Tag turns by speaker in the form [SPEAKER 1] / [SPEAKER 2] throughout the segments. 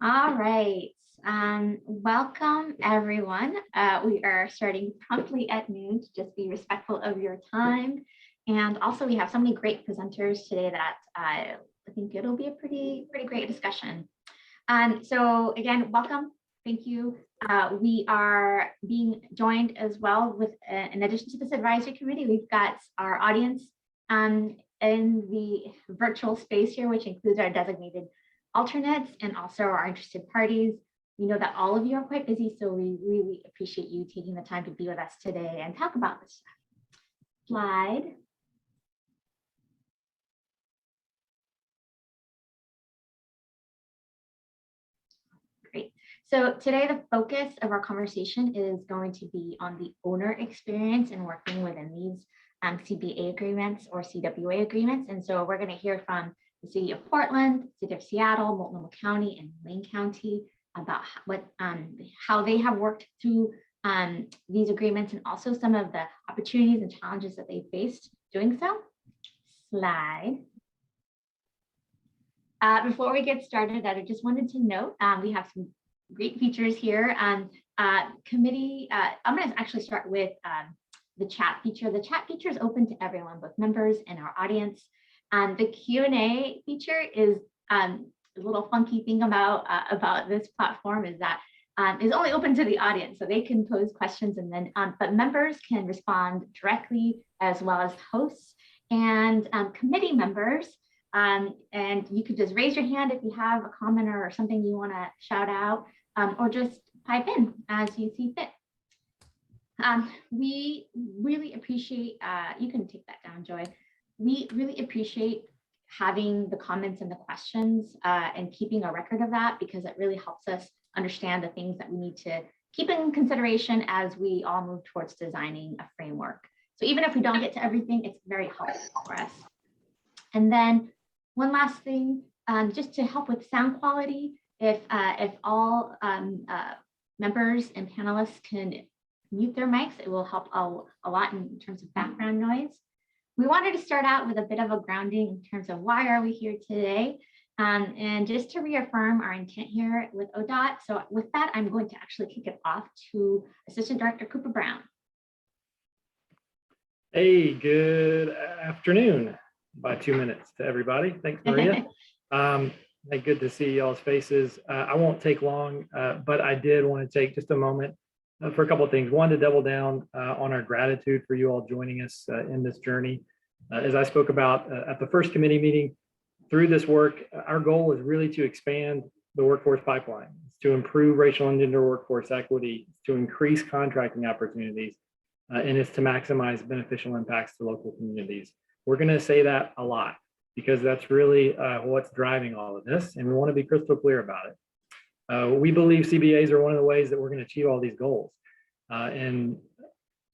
[SPEAKER 1] All right. Welcome, everyone. We are starting promptly at noon to just be respectful of your time. And also, we have so many great presenters today that I think it'll be a pretty great discussion. So again, welcome. Thank you. We are being joined as well with, in addition to this advisory committee, we've got our audience in the virtual space here, which includes our designated alternates and also our interested parties. We know that all of you are quite busy, so we really appreciate you taking the time to be with us today and talk about this stuff. Slide. Great. So today the focus of our conversation is going to be on the owner experience in working within these CBA agreements or CWA agreements. And so we're going to hear from the City of Portland, City of Seattle, Multnomah County, and Lane County about how they have worked through these agreements and also some of the opportunities and challenges that they faced doing so. Slide. Before we get started, I just wanted to note we have some great features here. Committee, I'm going to actually start with the chat feature. The chat feature is open to everyone, both members and our audience. The Q&A feature is a little funky thing about this platform is that is only open to the audience, so they can pose questions and then, but members can respond directly as well as hosts and committee members. And you could just raise your hand if you have a comment or something you want to shout out, or just pipe in as you see fit. We really appreciate, you can take that down, Joy. We really appreciate having the comments and the questions and keeping a record of that, because it really helps us understand the things that we need to keep in consideration as we all move towards designing a framework. So even if we don't get to everything, it's very helpful for us. And then one last thing, just to help with sound quality, if all members and panelists can mute their mics, it will help a lot in terms of background noise. We wanted to start out with a bit of a grounding in terms of why are we here today, and just to reaffirm our intent here with ODOT. So with that, I'm going to actually kick it off to Assistant Director Cooper Brown.
[SPEAKER 2] Hey, good afternoon by 2 minutes to everybody. Thanks, Maria. Hey, good to see y'all's faces. I won't take long, but I did want to take just a moment for a couple of things. One, to double down on our gratitude for you all joining us in this journey. As I spoke about at the first committee meeting, through this work, our goal is really to expand the workforce pipeline. It's to improve racial and gender workforce equity, to increase contracting opportunities, and it's to maximize beneficial impacts to local communities. We're going to say that a lot because that's really what's driving all of this, and we want to be crystal clear about it. We believe CBAs are one of the ways that we're going to achieve all these goals. And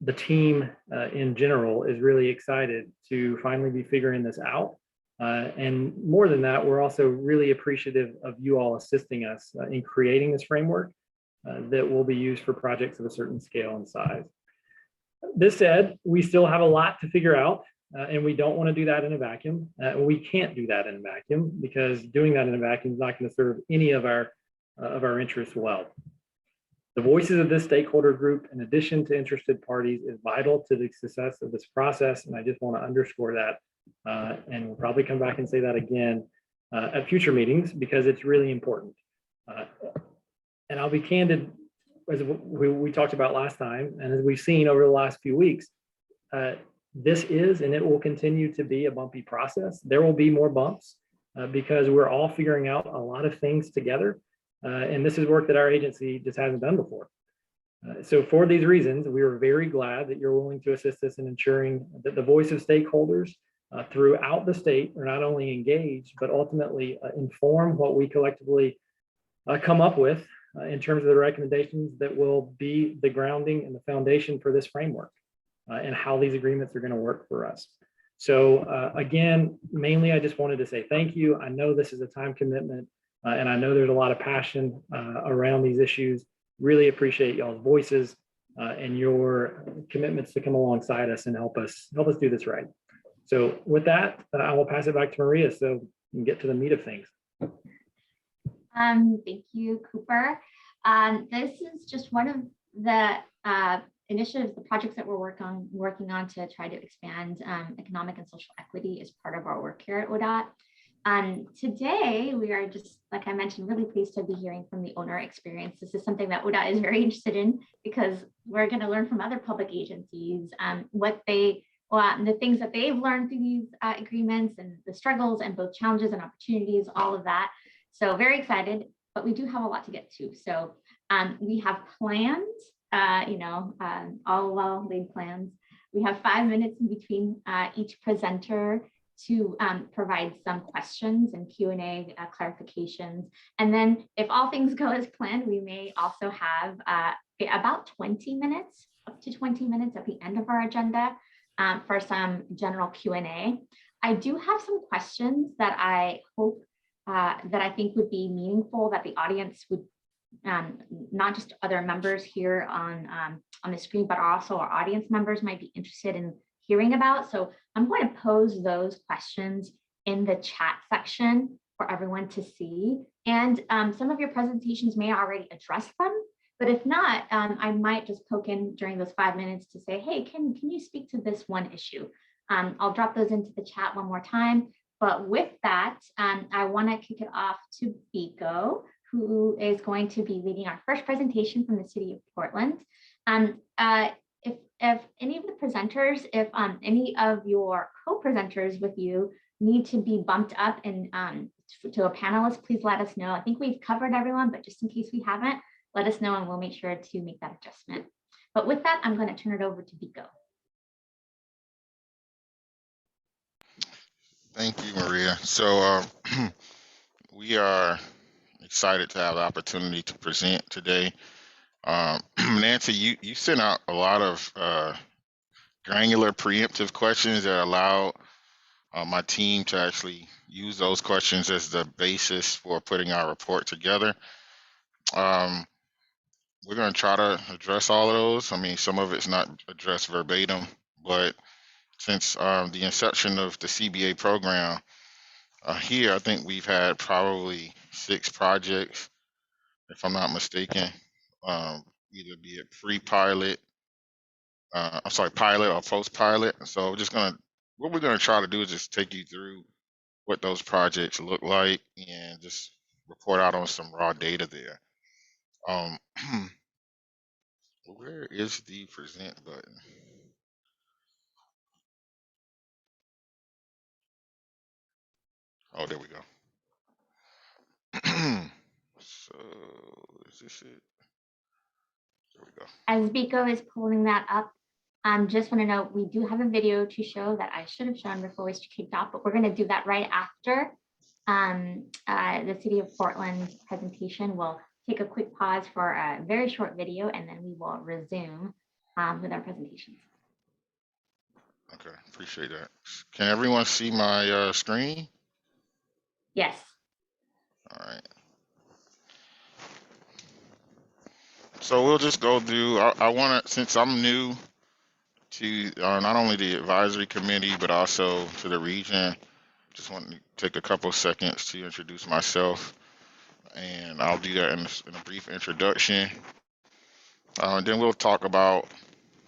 [SPEAKER 2] the team in general is really excited to finally be figuring this out. And more than that, we're also really appreciative of you all assisting us in creating this framework that will be used for projects of a certain scale and size. This said, we still have a lot to figure out, and we don't want to do that in a vacuum. We can't do that in a vacuum because doing that in a vacuum is not going to serve any of our interests well. The voices of this stakeholder group, in addition to interested parties, is vital to the success of this process, and I just want to underscore that. And we'll probably come back and say that again at future meetings because it's really important. And I'll be candid, as we talked about last time, and as we've seen over the last few weeks, this is and it will continue to be a bumpy process. There will be more bumps because we're all figuring out a lot of things together. And this is work that our agency just hasn't done before. So for these reasons, we are very glad that you're willing to assist us in ensuring that the voice of stakeholders throughout the state are not only engaged, but ultimately inform what we collectively come up with in terms of the recommendations that will be the grounding and the foundation for this framework and how these agreements are going to work for us. So again, mainly I just wanted to say thank you. I know this is a time commitment. And I know there's a lot of passion around these issues. Really appreciate y'all's voices and your commitments to come alongside us and help us do this right. So with that, I will pass it back to Maria so we can get to the meat of things.
[SPEAKER 1] All Thank you, Cooper. This is just one of the initiatives, the projects that we're working on to try to expand economic and social equity as part of our work here at ODOT. Today, we are just, like I mentioned, really pleased to be hearing from the owner experience. This is something that ODOT is very interested in because we're going to learn from other public agencies what the things that they've learned through these agreements and the struggles and both challenges and opportunities, all of that. So very excited, but we do have a lot to get to. So we have plans, all well-laid plans. We have 5 minutes in between each presenter to provide some questions and Q&A clarifications. And then if all things go as planned, we may also have about 20 minutes, up to 20 minutes at the end of our agenda for some general Q&A. I do have some questions that I hope that I think would be meaningful, that the audience would, not just other members here on the screen, but also our audience members might be interested in hearing about. So I'm going to pose those questions in the chat section for everyone to see. And some of your presentations may already address them, but if not, I might just poke in during those 5 minutes to say, hey, can you speak to this one issue? I'll drop those into the chat one more time. But with that, I want to kick it off to Biko, who is going to be leading our first presentation from the city of Portland. If any of the presenters, if any of your co-presenters with you need to be bumped up and to a panelist, please let us know. I think we've covered everyone, but just in case we haven't, let us know and we'll make sure to make that adjustment. But with that, I'm going to turn it over to Biko.
[SPEAKER 3] Thank you, Maria. So we are excited to have the opportunity to present today. Nancy, you sent out a lot of granular preemptive questions that allow my team to actually use those questions as the basis for putting our report together. We're going to try to address all of those. I mean, some of it's not addressed verbatim, but since the inception of the CBA program, here, I think we've had probably 6 projects, if I'm not mistaken, either be it pre-pilot, pilot or post-pilot. So what we're gonna try to do is just take you through what those projects look like and just report out on some raw data there. Where is the present button? Oh, there we go. So is this it? There we go.
[SPEAKER 1] As Biko is pulling that up, just want to note, we do have a video to show that I should have shown before we kicked off, but we're going to do that right after the City of Portland presentation. We'll take a quick pause for a very short video, and then we will resume with our presentations.
[SPEAKER 3] Okay, appreciate that. Can everyone see my screen?
[SPEAKER 1] Yes.
[SPEAKER 3] All right. So we'll just go through, I want to, since I'm new to not only the advisory committee, but also to the region, just want to take a couple seconds to introduce myself, and I'll do that in a brief introduction. And then we'll talk about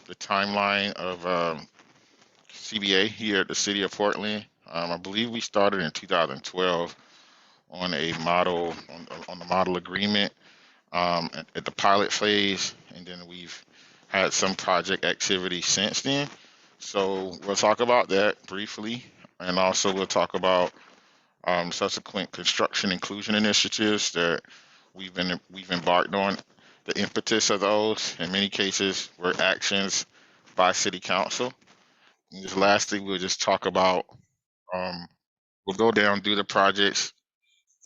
[SPEAKER 3] the timeline of CBA here at the City of Portland. I believe we started in 2012 on a model, on the model agreement at the pilot phase, and then we've had some project activity since then. So we'll talk about that briefly, and also we'll talk about subsequent construction inclusion initiatives that we've embarked on. The impetus of those, in many cases, were actions by City Council. And just lastly, we'll just talk about, we'll go down through the projects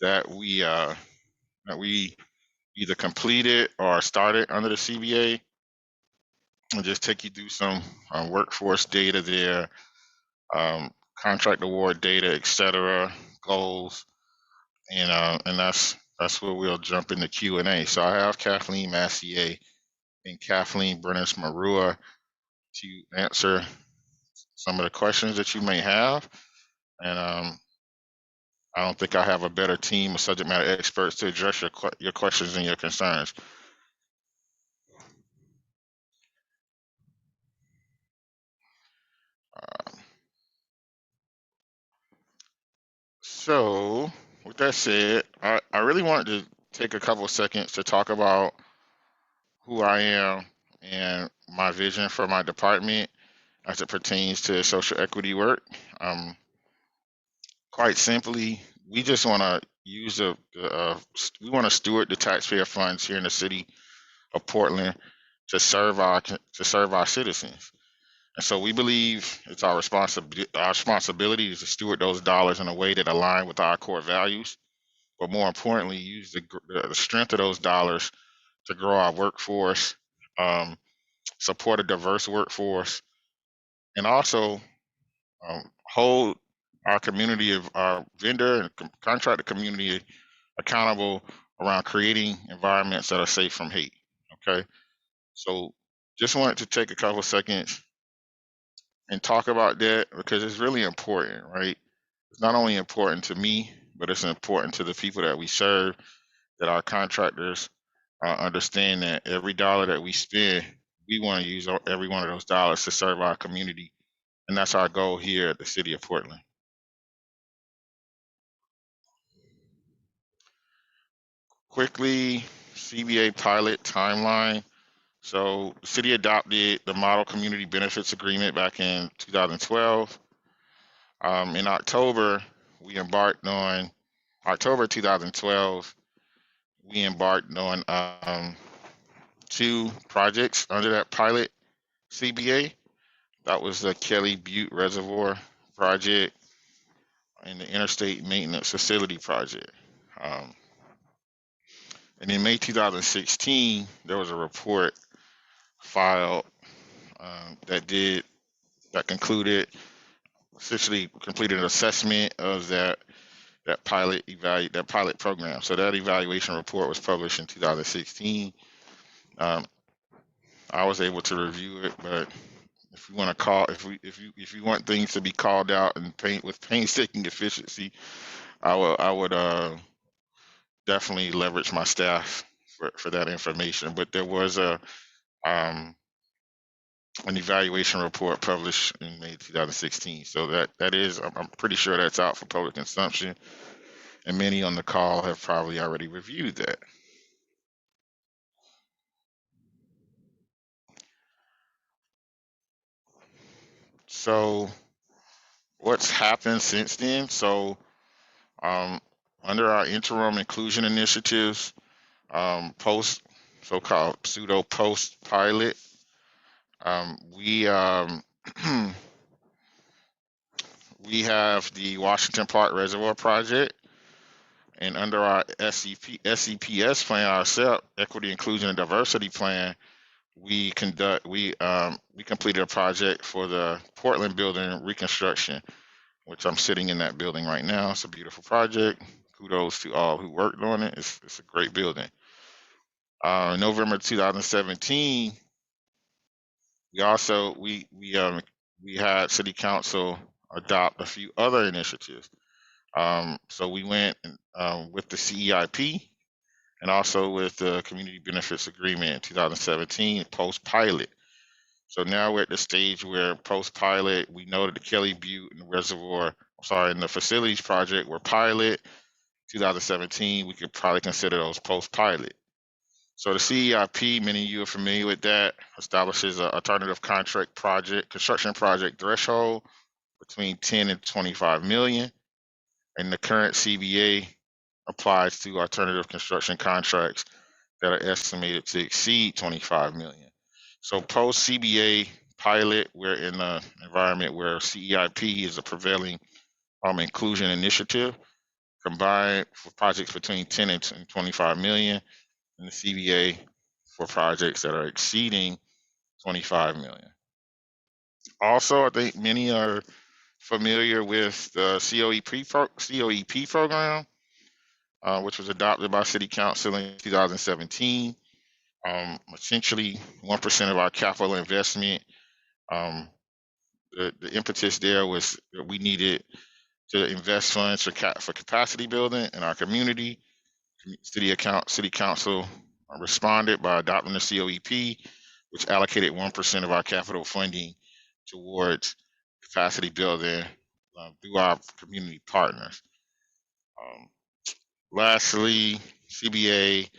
[SPEAKER 3] that we either completed or started under the CBA, and just take you through some workforce data there, contract award data, et cetera, goals, and that's where we'll jump into Q&A. So I have Kathleen Massier and Kathleen Brennis-Marua to answer some of the questions that you may have. And I don't think I have a better team of subject matter experts to address your questions and your concerns. So with that said, I really wanted to take a couple of seconds to talk about who I am and my vision for my department as it pertains to social equity work. Quite simply, we just want to use we want to steward the taxpayer funds here in the city of Portland to serve our citizens. And so we believe it's our responsibility is to steward those dollars in a way that align with our core values, but more importantly, use the strength of those dollars to grow our workforce, support a diverse workforce, and also hold our community of our vendor and contractor community accountable around creating environments that are safe from hate. Okay, so just wanted to take a couple seconds and talk about that because it's really important, right? It's not only important to me, but it's important to the people that we serve, that our contractors understand that every dollar that we spend, we want to use every one of those dollars to serve our community. And that's our goal here at the City of Portland. Quickly, Cba Pilot Timeline. So the city adopted the Model Community Benefits Agreement back in 2012. In October 2012, we embarked on 2 projects under that pilot CBA. That was the Kelly Butte Reservoir project and the Interstate Maintenance Facility project. And in May 2016, there was a report filed that concluded, essentially completed an assessment of that pilot program. So that evaluation report was published in 2016. I was able to review it, but if you want if you want things to be called out and with painstaking efficiency, I would definitely leverage my staff for that information. But there was an evaluation report published in May 2016. So that is, I'm pretty sure that's out for public consumption, and many on the call have probably already reviewed that. So what's happened since then? So under our interim inclusion initiatives, post so-called pseudo post pilot, we we have the Washington Park Reservoir project, and under our SEPS plan, our Equity, Inclusion, and Diversity plan, we completed a project for the Portland building reconstruction, which I'm sitting in that building right now. It's a beautiful project. Kudos to all who worked on it. It's a great building. In November 2017, we had City Council adopt a few other initiatives. So we went with the CEIP and also with the Community Benefits Agreement in 2017 post-pilot. So now we're at the stage where post-pilot, we know that the Kelly Butte and the facilities project were pilot. 2017, we could probably consider those post-pilot. So the CEIP, many of you are familiar with that, establishes an alternative construction project threshold between 10 and 25 million. And the current CBA applies to alternative construction contracts that are estimated to exceed 25 million. So post CBA pilot, we're in an environment where CEIP is a prevailing inclusion initiative, combined for projects between 10 and 25 million, and the CBA for projects that are exceeding 25 million. Also, I think many are familiar with the COEP program, which was adopted by City Council in 2017. Essentially, 1% of our capital investment. The impetus there was that we needed to invest funds for capacity building in our community. City Council responded by adopting the COEP, which allocated 1% of our capital funding towards capacity building through our community partners. Lastly, CBA,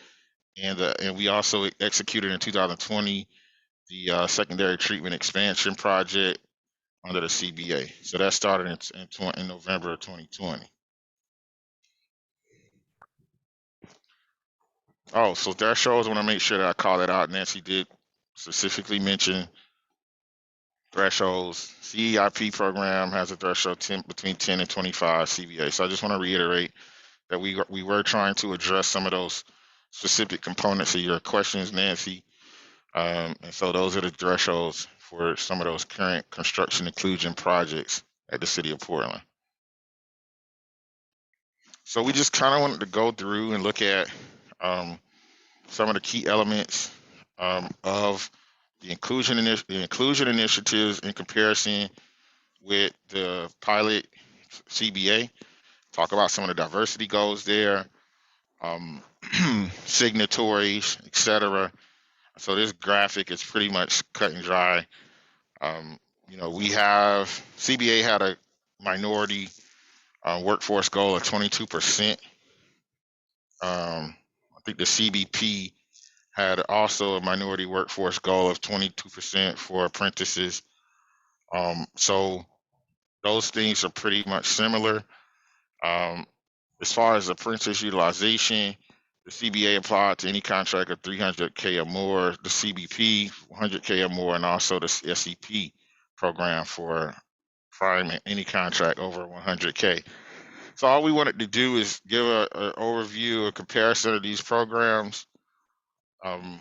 [SPEAKER 3] and we also executed in 2020 the secondary treatment expansion project under the CBA. So that started in November of 2020. Oh, so thresholds, I want to make sure that I call that out. Nancy did specifically mention thresholds. CEIP program has a threshold between 10 and 25 CBA. So I just want to reiterate that we were trying to address some of those specific components of your questions, Nancy. And so those are the thresholds for some of those current construction inclusion projects at the city of Portland. So we just kind of wanted to go through and look at some of the key elements of the inclusion initiatives in comparison with the pilot CBA. Talk about some of the diversity goals there, signatories, etc. So this graphic is pretty much cut and dry. We have CBA had a minority workforce goal of 22%. I think the CBP had also a minority workforce goal of 22% for apprentices. So those things are pretty much similar. As far as apprentice utilization, the CBA applied to any contract of 300K or more, the CBP 100K or more, and also the SEP program for prime any contract over 100K. So all we wanted to do is give an overview, a comparison of these programs, and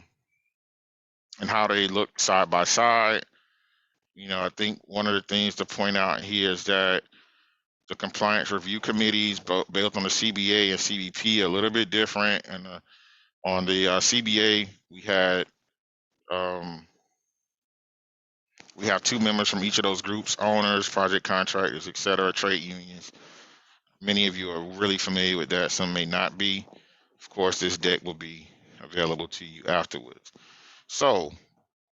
[SPEAKER 3] how they look side by side. I think one of the things to point out here is that the compliance review committees, both on the CBA and CBP, are a little bit different. And on the CBA, we have 2 members from each of those groups: owners, project contractors, etc., trade unions. Many of you are really familiar with that. Some may not be. Of course, this deck will be available to you afterwards. So,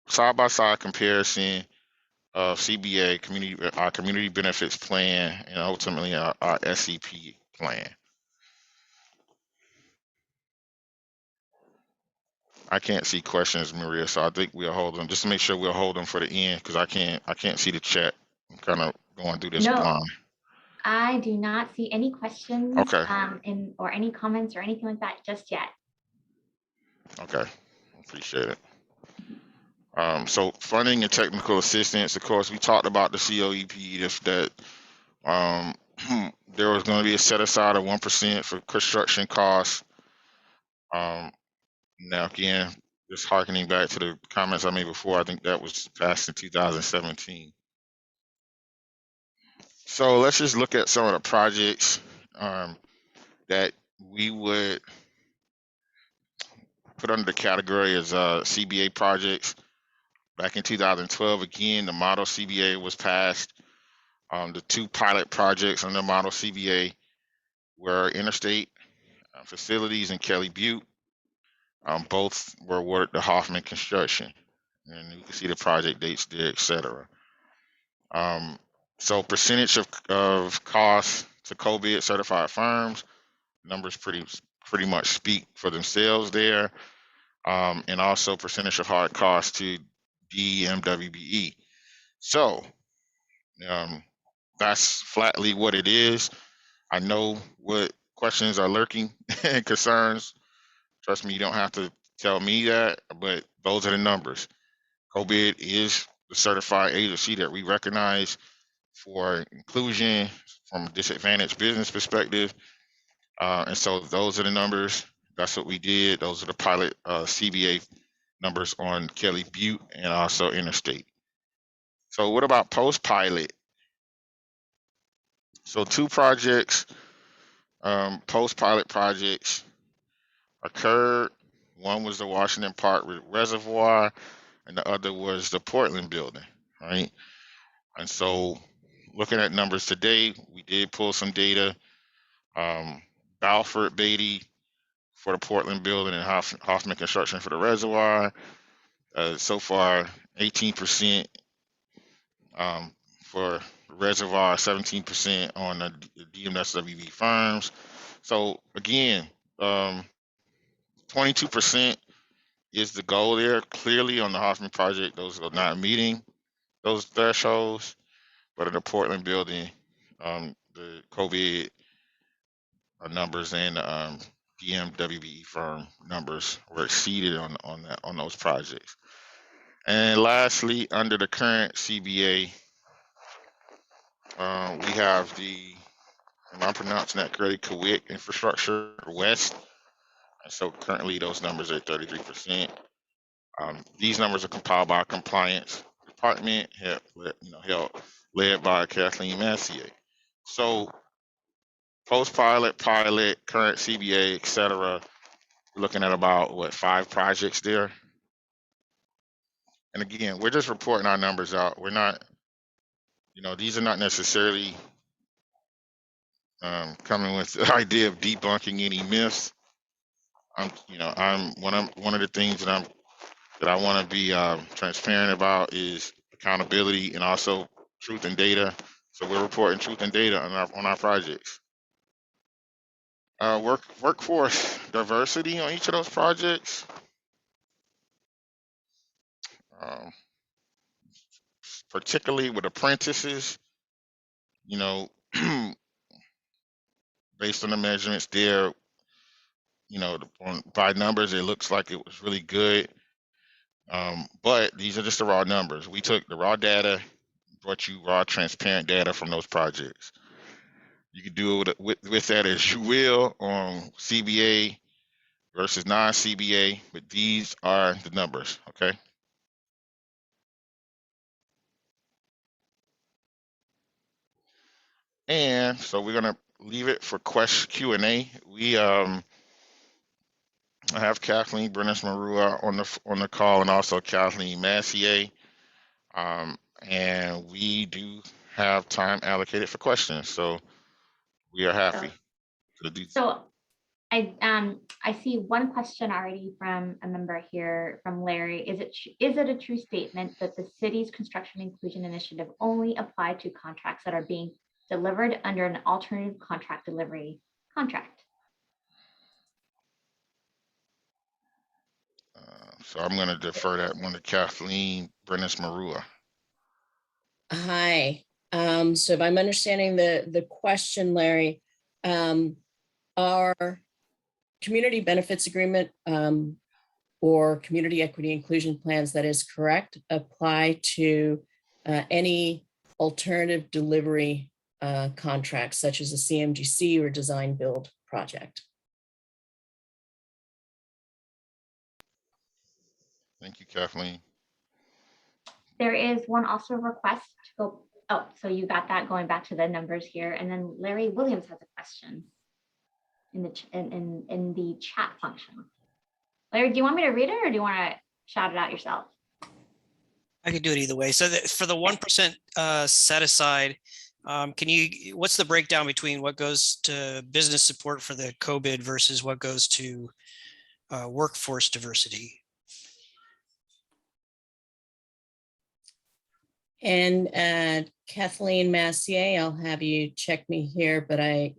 [SPEAKER 3] side-by-side comparison of CBA, our community benefits plan, and ultimately our SEP plan. I can't see questions, Maria, so I think we'll hold them. Just to make sure we'll hold them for the end, because I can't see the chat. I'm kind of going through this blind.
[SPEAKER 1] I do not see any questions
[SPEAKER 3] Okay.
[SPEAKER 1] or any comments or anything like that just yet.
[SPEAKER 3] Okay, appreciate it. So funding and technical assistance, of course, we talked about the COEP, that there was going to be a set aside of 1% for construction costs. Now, again, just harkening back to the comments I made before, I think that was passed in 2017. So let's just look at some of the projects that we would put under the category as CBA projects. Back in 2012, again, the model CBA was passed. The 2 pilot projects under model CBA were interstate facilities in Kelly Butte. Both were awarded to Hoffman Construction, and you can see the project dates there, etc. So percentage of costs to Cobit certified firms, numbers pretty much speak for themselves there, and also percentage of hard costs to DMWBE. So that's flatly what it is. I know what questions are lurking and concerns. Trust me, you don't have to tell me that, but those are the numbers. Cobit is the certified agency that we recognize for inclusion from a disadvantaged business perspective. And so those are the numbers. That's what we did. Those are the pilot CBA numbers on Kelly Butte and also interstate. So what about post-pilot? So 2 projects, post-pilot projects occurred. One was the Washington Park Reservoir, and the other was the Portland building, right? And so looking at numbers today, we did pull some data. Balfour Beatty for the Portland building and Hoffman Construction for the reservoir. So far, 18% for reservoir, 17% on the DMSWB firms. So again, 22% is the goal there. Clearly on the Hoffman project, those are not meeting those thresholds, but in the Portland building, the COVID numbers and DMWB firm numbers were exceeded on those projects. And lastly, under the current CBA, we have the, am I pronouncing that correctly, Hewitt Infrastructure West. And so currently those numbers are at 33%. These numbers are compiled by our compliance department, led by Kathleen Massier. So post-pilot, pilot, current CBA, et cetera, we're looking at about, 5 projects there. And again, we're just reporting our numbers out. We're not, these are not necessarily coming with the idea of debunking any myths. I'm one of the things that I want to be transparent about is accountability and also truth and data. So we're reporting truth and data on our projects. Workforce diversity on each of those projects. Particularly with apprentices, based on the measurements there, by numbers, it looks like it was really good. But these are just the raw numbers. We took the raw data, brought you raw, transparent data from those projects. You can do it with that as you will on CBA versus non-CBA, but these are the numbers, okay? And so we're gonna leave it for Q&A. I have Kathleen Brennis-Marua on the call and also Kathleen Massier. And we do have time allocated for questions, so we are happy to do.
[SPEAKER 1] So I see one question already from a member here from Larry. Is it a true statement that the city's construction inclusion initiative only applied to contracts that are being delivered under an alternative contract delivery contract?
[SPEAKER 3] So I'm going to defer that one to Kathleen Brennis-Marua.
[SPEAKER 4] Hi. So if I'm understanding the question, Larry, our community benefits agreement or community equity inclusion plans, that is correct, apply to any alternative delivery contracts, such as a CMGC or design build project.
[SPEAKER 3] Thank you, Kathleen.
[SPEAKER 1] There is one also request to go. Oh, so you got that, going back to the numbers here. And then Larry Williams has a question in the chat function. Larry, do you want me to read it or do you want to shout it out yourself?
[SPEAKER 5] I could do it either way. So for the 1% set aside, what's the breakdown between what goes to business support for the Cobit versus what goes to workforce diversity?
[SPEAKER 4] And Kathleen Massier, I'll have you check me here, but I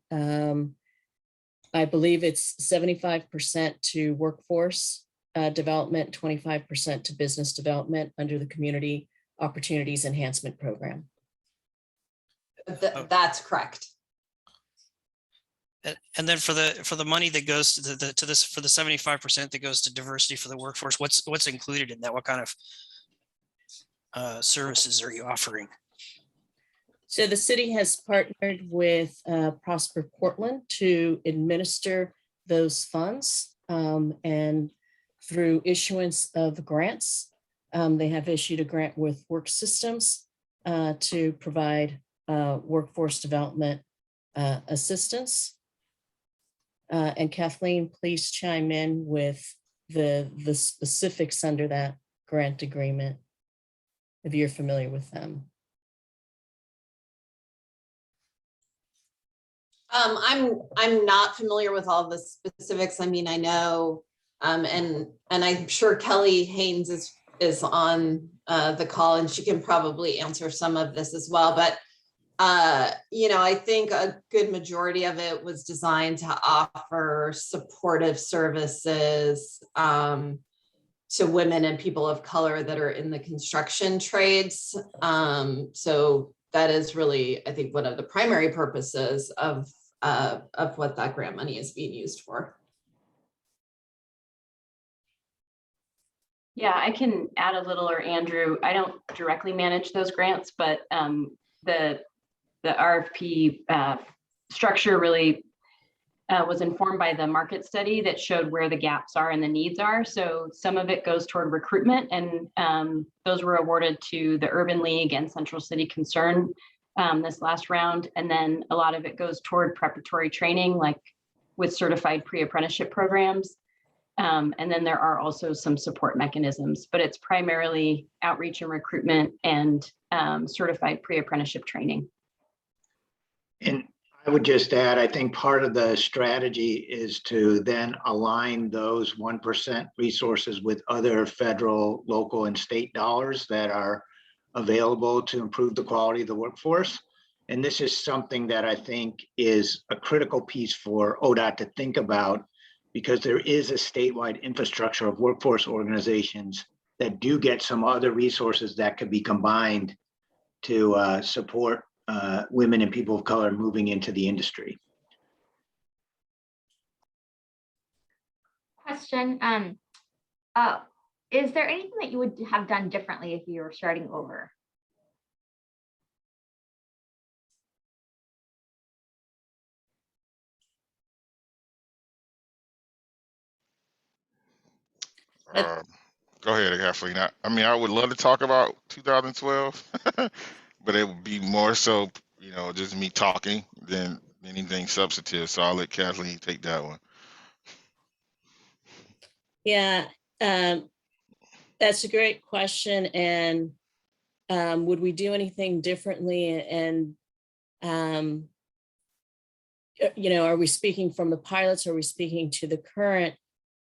[SPEAKER 4] believe it's 75% to workforce development, 25% to business development under the Community Opportunities Enhancement Program.
[SPEAKER 6] That's correct.
[SPEAKER 5] And then for the money that goes to this, for the 75% that goes to diversity for the workforce, what's included in that? What kind of services are you offering?
[SPEAKER 4] So the city has partnered with Prosper Portland to administer those funds, and through issuance of grants, they have issued a grant with Work Systems to provide workforce development assistance. And Kathleen, please chime in with the specifics under that grant agreement, if you're familiar with them.
[SPEAKER 6] I'm not familiar with all the specifics. I mean, I know, and I'm sure Kelly Haines is on the call, and she can probably answer some of this as well. But you know, I think a good majority of it was designed to offer supportive services to women and people of color that are in the construction trades. So that is really, I think, one of the primary purposes of what that grant money is being used for.
[SPEAKER 7] Yeah, I can add a little, or Andrew. I don't directly manage those grants, but the RFP structure really was informed by the market study that showed where the gaps are and the needs are. So some of it goes toward recruitment, and those were awarded to the Urban League and Central City Concern this last round. And then a lot of it goes toward preparatory training, like with certified pre-apprenticeship programs. And then there are also some support mechanisms, but it's primarily outreach and recruitment and certified pre-apprenticeship training.
[SPEAKER 8] And I would just add, I think part of the strategy is to then align those 1% resources with other federal, local, and state dollars that are available to improve the quality of the workforce. And this is something that I think is a critical piece for ODOT to think about, because there is a statewide infrastructure of workforce organizations that do get some other resources that could be combined to support women and people of color moving into the industry.
[SPEAKER 1] Question, is there anything that you would have done differently if you were starting over?
[SPEAKER 3] Go ahead, Kathleen. I mean, I would love to talk about 2012, but it would be more so, you know, just me talking than anything substantive. So I'll let Kathleen take that one.
[SPEAKER 4] Yeah, that's a great question. And would we do anything differently? And, you know, are we speaking from the pilots? Are we speaking to the current?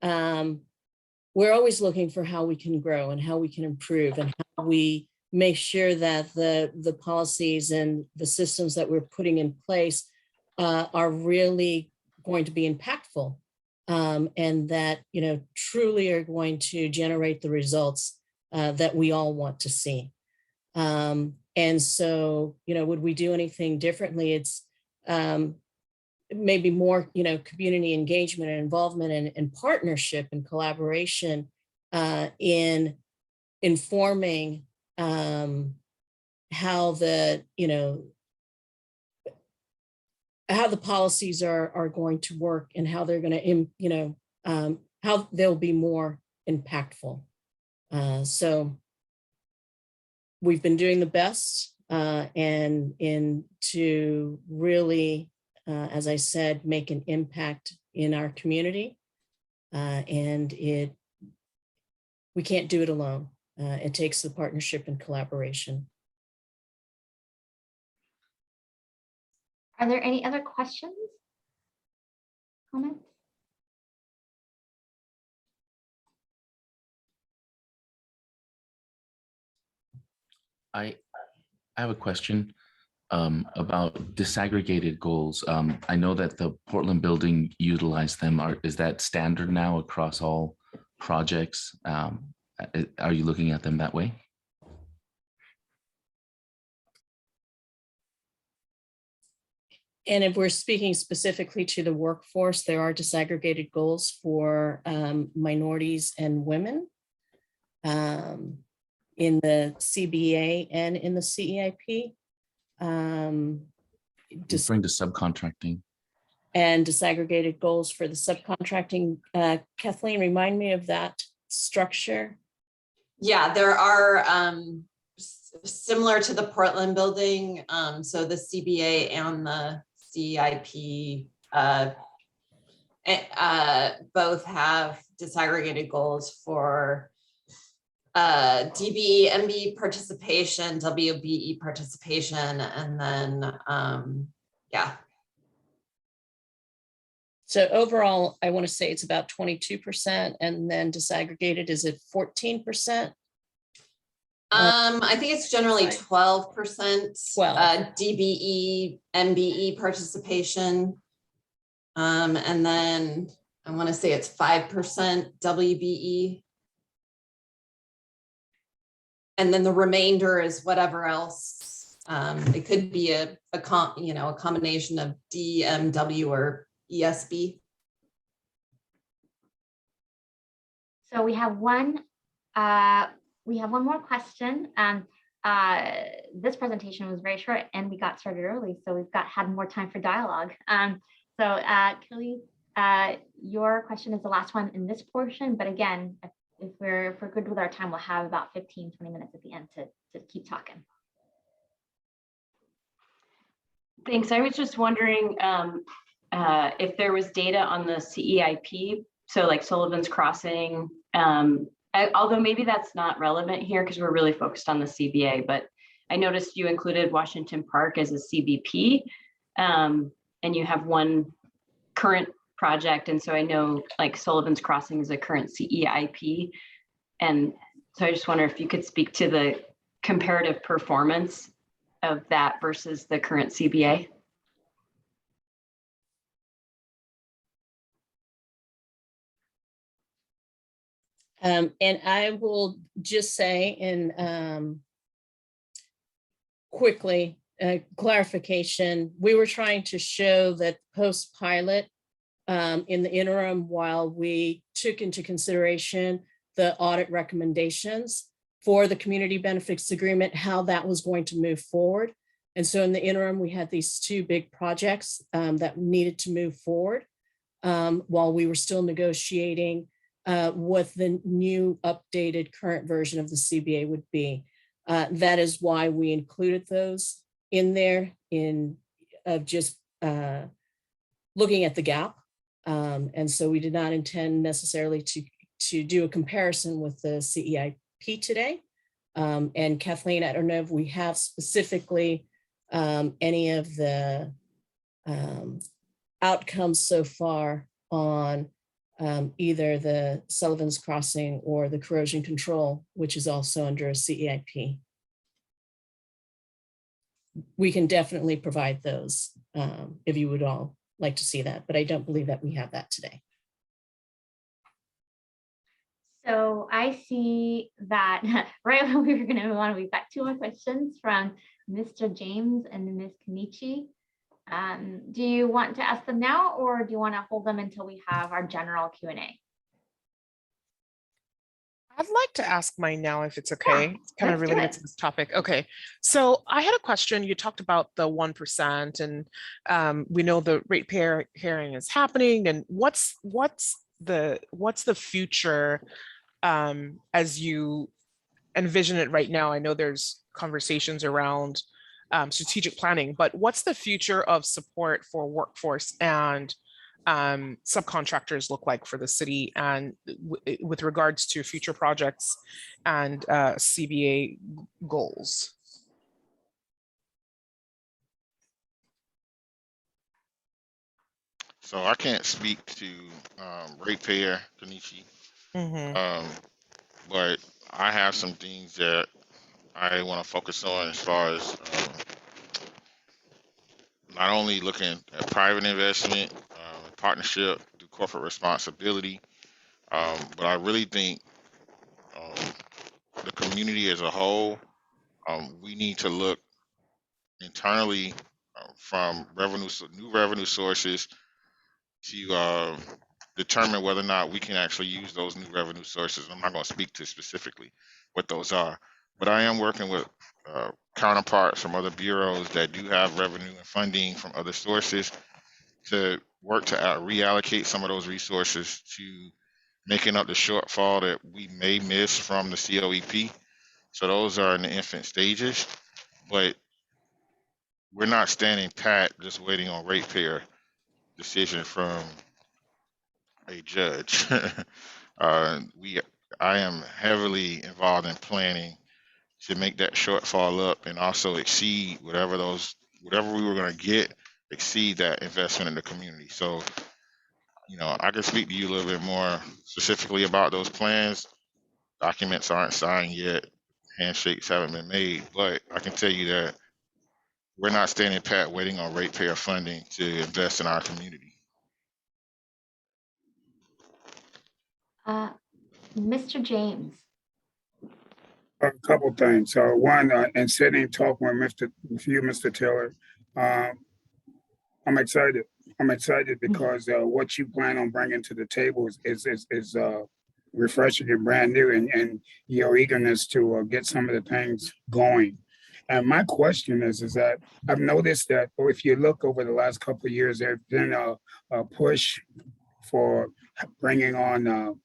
[SPEAKER 4] We're always looking for how we can grow and how we can improve and how we make sure that the policies and the systems that we're putting in place are really going to be impactful, and that, you know, truly are going to generate the results that we all want to see. And so, you know, would we do anything differently? It's maybe more, you know, community engagement and involvement and partnership and collaboration in informing how the, you know, how the policies are going to work and how they're going to, you know, how they'll be more impactful. So we've been doing the best and to really, as I said, make an impact in our community. And we can't do it alone. It takes the partnership and collaboration.
[SPEAKER 1] Are there any other questions? Comments?
[SPEAKER 9] I have a question about disaggregated goals. I know that the Portland building utilized them. Is that standard now across all projects? Are you looking at them that way?
[SPEAKER 4] And if we're speaking specifically to the workforce, there are disaggregated goals for minorities and women in the CBA and in the CEIP.
[SPEAKER 9] Referring to subcontracting.
[SPEAKER 4] And disaggregated goals for the subcontracting. Kathleen, remind me of that structure.
[SPEAKER 6] Yeah, there are similar to the Portland building. So the CBA and the CIP both have disaggregated goals for DBE, MBE participation, WBE participation, and then yeah.
[SPEAKER 4] So overall, I want to say it's about 22%, and then disaggregated is at 14%.
[SPEAKER 6] I think it's generally
[SPEAKER 4] Right.
[SPEAKER 6] 12%
[SPEAKER 4] 12.
[SPEAKER 6] DBE, MBE participation. And then I want to say it's 5% WBE. And then the remainder is whatever else. It could be a combination of DMW or ESB.
[SPEAKER 1] So we have one more question. This presentation was very short and we got started early, so we've had more time for dialogue. Kelly, your question is the last one in this portion, but again, if we're good with our time, we'll have about 15, 20 minutes at the end to keep talking.
[SPEAKER 7] Thanks. I was just wondering if there was data on the CEIP, so like Sullivan's Crossing, although maybe that's not relevant here because we're really focused on the CBA, but I noticed you included Washington Park as a CBP, and you have one current project. And so I know like Sullivan's Crossing is a current CEIP. And so I just wonder if you could speak to the comparative performance of that versus the current CBA.
[SPEAKER 4] And I will just say in quickly, clarification, we were trying to show that post-pilot in the interim, while we took into consideration the audit recommendations for the community benefits agreement, how that was going to move forward. And so in the interim, we had these two big projects that needed to move forward while we were still negotiating what the new updated current version of the CBA would be. That is why we included those in there of just looking at the gap. And so we did not intend necessarily to do a comparison with the CEIP today. And Kathleen, I don't know if we have specifically any of the outcomes so far on either the Sullivan's Crossing or the corrosion control, which is also under a CEIP. We can definitely provide those if you would all like to see that, but I don't believe that we have that today.
[SPEAKER 1] So I see that right when we were going to move on, we've got two more questions from Mr. James and Ms. Kenechi. Do you want to ask them now, or do you want to hold them until we have our general Q&A?
[SPEAKER 10] I'd like to ask mine now, if it's okay.
[SPEAKER 1] Yeah,
[SPEAKER 10] It's kind of
[SPEAKER 1] let's do
[SPEAKER 10] related
[SPEAKER 1] it.
[SPEAKER 10] to this topic. Okay, so I had a question. You talked about the 1%, and we know the ratepayer hearing is happening. And what's the future as you envision it right now? I know there's conversations around strategic planning, but what's the future of support for workforce and subcontractors look like for the city, and with regards to future projects and CBA goals?
[SPEAKER 3] So I can't speak to ratepayer, Kenechi, but I have some things that I want to focus on as far as not only looking at private investment, partnership, through corporate responsibility, but I really think the community as a whole, we need to look internally from new revenue sources to determine whether or not we can actually use those new revenue sources. I'm not going to speak to specifically what those are, but I am working with counterparts from other bureaus that do have revenue and funding from other sources to work to reallocate some of those resources to making up the shortfall that we may miss from the COEP. So those are in the infant stages, but we're not standing pat just waiting on ratepayer decision from a judge. I am heavily involved in planning to make that shortfall up and also exceed whatever we were going to get, exceed that investment in the community. So I can speak to you a little bit more specifically about those plans. Documents aren't signed yet. Handshakes haven't been made, but I can tell you that we're not standing pat waiting on ratepayer funding to invest in our community.
[SPEAKER 1] Mr. James.
[SPEAKER 11] A couple things. One, and sitting and talking with you, Mr. Taylor, I'm excited. I'm excited because what you plan on bringing to the table is refreshing and brand new, and your eagerness to get some of the things going. And my question is that I've noticed that if you look over the last couple of years, there's been a push for bringing on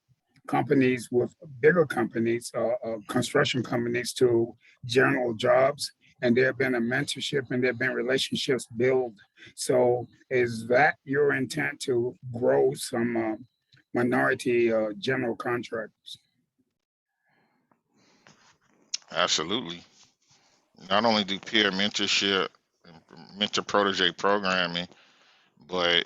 [SPEAKER 11] companies with bigger companies, construction companies to general jobs. And there have been a mentorship and there have been relationships built. So is that your intent to grow some minority general contractors?
[SPEAKER 3] Absolutely. Not only do peer mentorship and mentor protege programming, but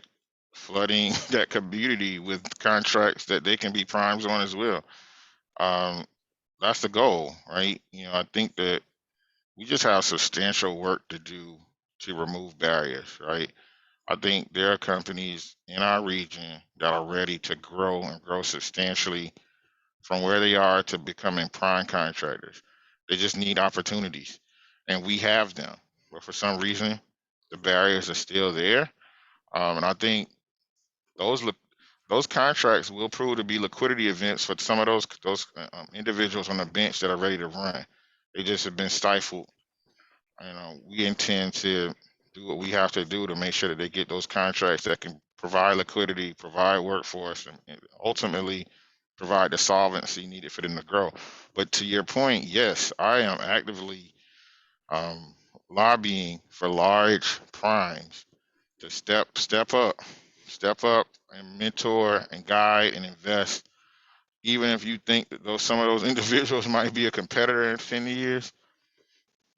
[SPEAKER 3] flooding that community with contracts that they can be primes on as well. That's the goal, right? I think that we just have substantial work to do to remove barriers, right? I think there are companies in our region that are ready to grow and grow substantially from where they are to becoming prime contractors. They just need opportunities, and we have them. But for some reason, the barriers are still there. And I think those contracts will prove to be liquidity events for some of those individuals on the bench that are ready to run. They just have been stifled. We intend to do what we have to do to make sure that they get those contracts that can provide liquidity, provide workforce, and ultimately provide the solvency needed for them to grow. But to your point, yes, I am actively lobbying for large primes to step up and mentor and guide and invest. Even if you think that some of those individuals might be a competitor in 10 years,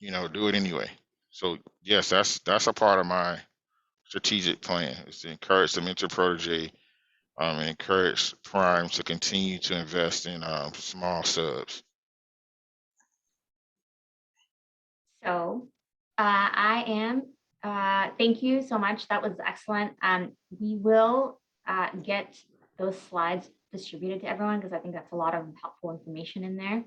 [SPEAKER 3] do it anyway. So yes, that's a part of my strategic plan, is to encourage the mentor protege and encourage primes to continue to invest in small subs.
[SPEAKER 1] So I am, thank you so much. That was excellent. We will get those slides distributed to everyone because I think that's a lot of helpful information in there.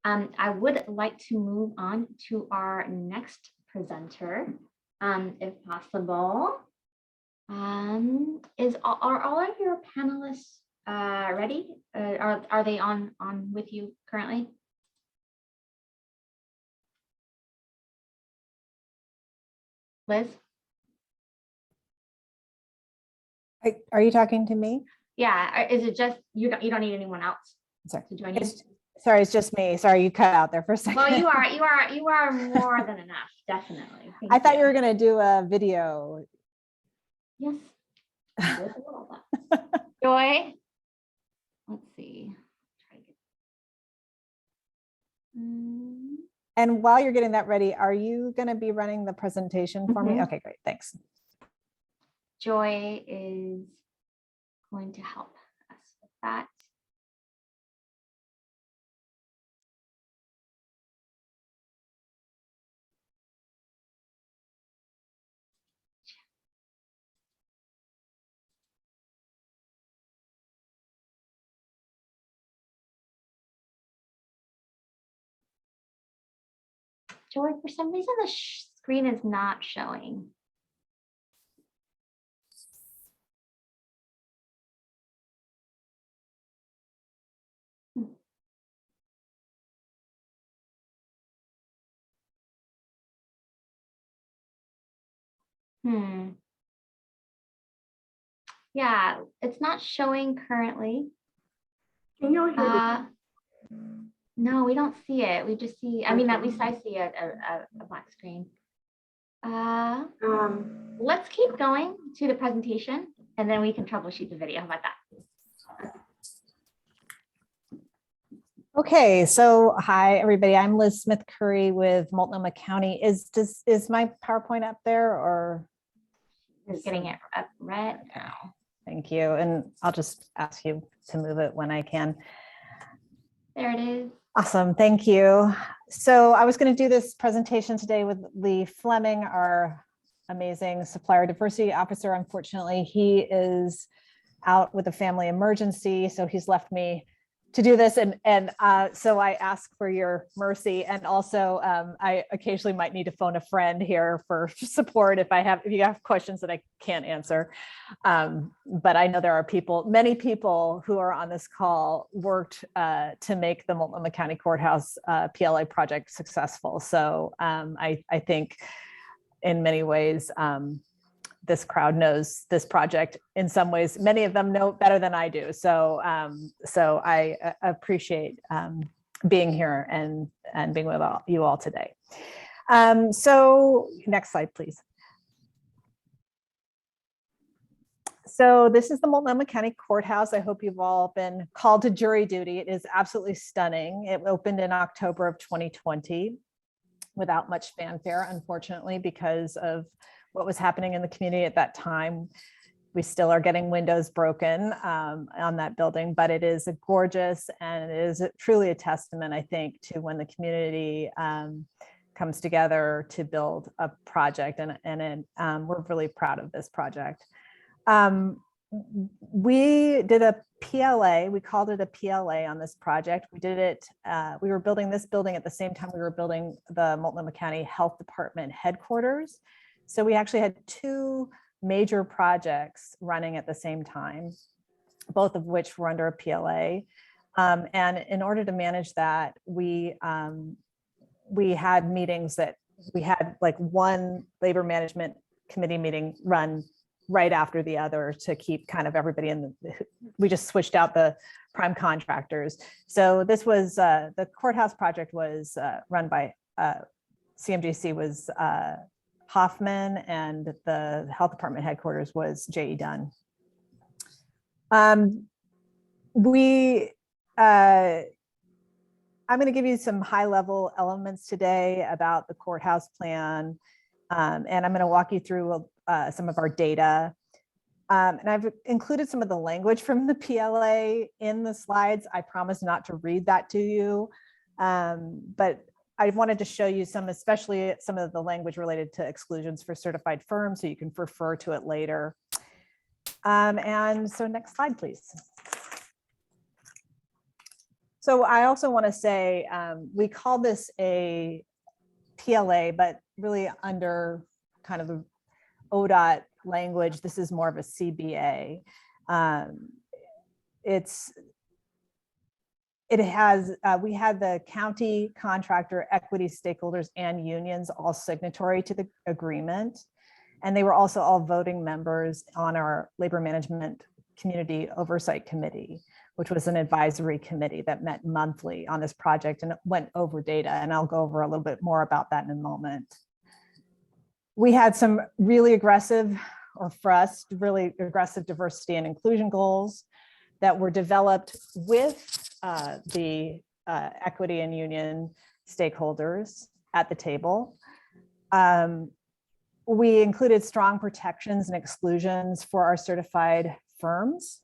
[SPEAKER 1] I would like to move on to our next presenter, if possible. Are all of your panelists ready? Are they on with you currently? Liz?
[SPEAKER 12] Are you talking to me?
[SPEAKER 1] Yeah, is it just, you don't need anyone else
[SPEAKER 12] Sorry.
[SPEAKER 1] to join you?
[SPEAKER 12] Sorry, it's just me. Sorry, you cut out there for a second.
[SPEAKER 1] Well, you are more than enough, definitely. Thank
[SPEAKER 12] I thought you were going to do a video.
[SPEAKER 1] Yes. Joy, let's see.
[SPEAKER 12] And while you're getting that ready, are you going to be running the presentation for me? Okay, great. Thanks.
[SPEAKER 1] Joy is going to help us with that. Joy, for some reason, the screen is not showing. Yeah, it's not showing currently.
[SPEAKER 13] Can you hear
[SPEAKER 1] No, we don't see it. We just see, I mean, at least I see a black screen. Let's keep going to the presentation and then we can troubleshoot the video. How about that?
[SPEAKER 12] Okay, so hi everybody. I'm Liz Smith Currie with Multnomah County. Is my PowerPoint up there or?
[SPEAKER 1] Just getting it up right now.
[SPEAKER 12] Thank you. And I'll just ask you to move it when I can.
[SPEAKER 1] There it is.
[SPEAKER 12] Awesome, thank you. So I was going to do this presentation today with Lee Fleming, our amazing supplier diversity officer. Unfortunately, he is out with a family emergency, so he's left me to do this, and so I ask for your mercy. And also, I occasionally might need to phone a friend here for support if you have questions that I can't answer. But I know there are many people who are on this call worked to make the Multnomah County Courthouse PLA project successful. So I think in many ways, this crowd knows this project in some ways. Many of them know better than I do. So I appreciate being here and being with you all today. So next slide, please. So this is the Multnomah County Courthouse. I hope you've all been called to jury duty. It is absolutely stunning. It opened in October of 2020 without much fanfare, unfortunately, because of what was happening in the community at that time. We still are getting windows broken on that building, but it is gorgeous, and it is truly a testament, I think, to when the community comes together to build a project, and we're really proud of this project. We did a PLA, we called it a PLA on this project. We did it, we were building this building at the same time we were building the Multnomah County Health Department headquarters. So we actually had two major projects running at the same time, both of which were under a PLA. And in order to manage that, we had meetings that we had like one labor management committee meeting run right after the other to keep kind of everybody in we just switched out the prime contractors. So this was, the courthouse project was run by CMGC was Hoffman, and the health department headquarters was J.E. Dunn. I'm going to give you some high level elements today about the courthouse plan, and I'm going to walk you through some of our data. And I've included some of the language from the PLA in the slides. I promise not to read that to you, but I wanted to show you some, especially some of the language related to exclusions for certified firms, so you can refer to it later. And so next slide, please. So I also want to say, we call this a PLA, but really under kind of the ODOT language, this is more of a CBA. We had the county contractor, equity stakeholders, and unions all signatory to the agreement. And they were also all voting members on our labor management community oversight committee, which was an advisory committee that met monthly on this project and went over data. And I'll go over a little bit more about that in a moment. We had some really aggressive, or for us, really aggressive diversity and inclusion goals that were developed with the equity and union stakeholders at the table. We included strong protections and exclusions for our certified firms.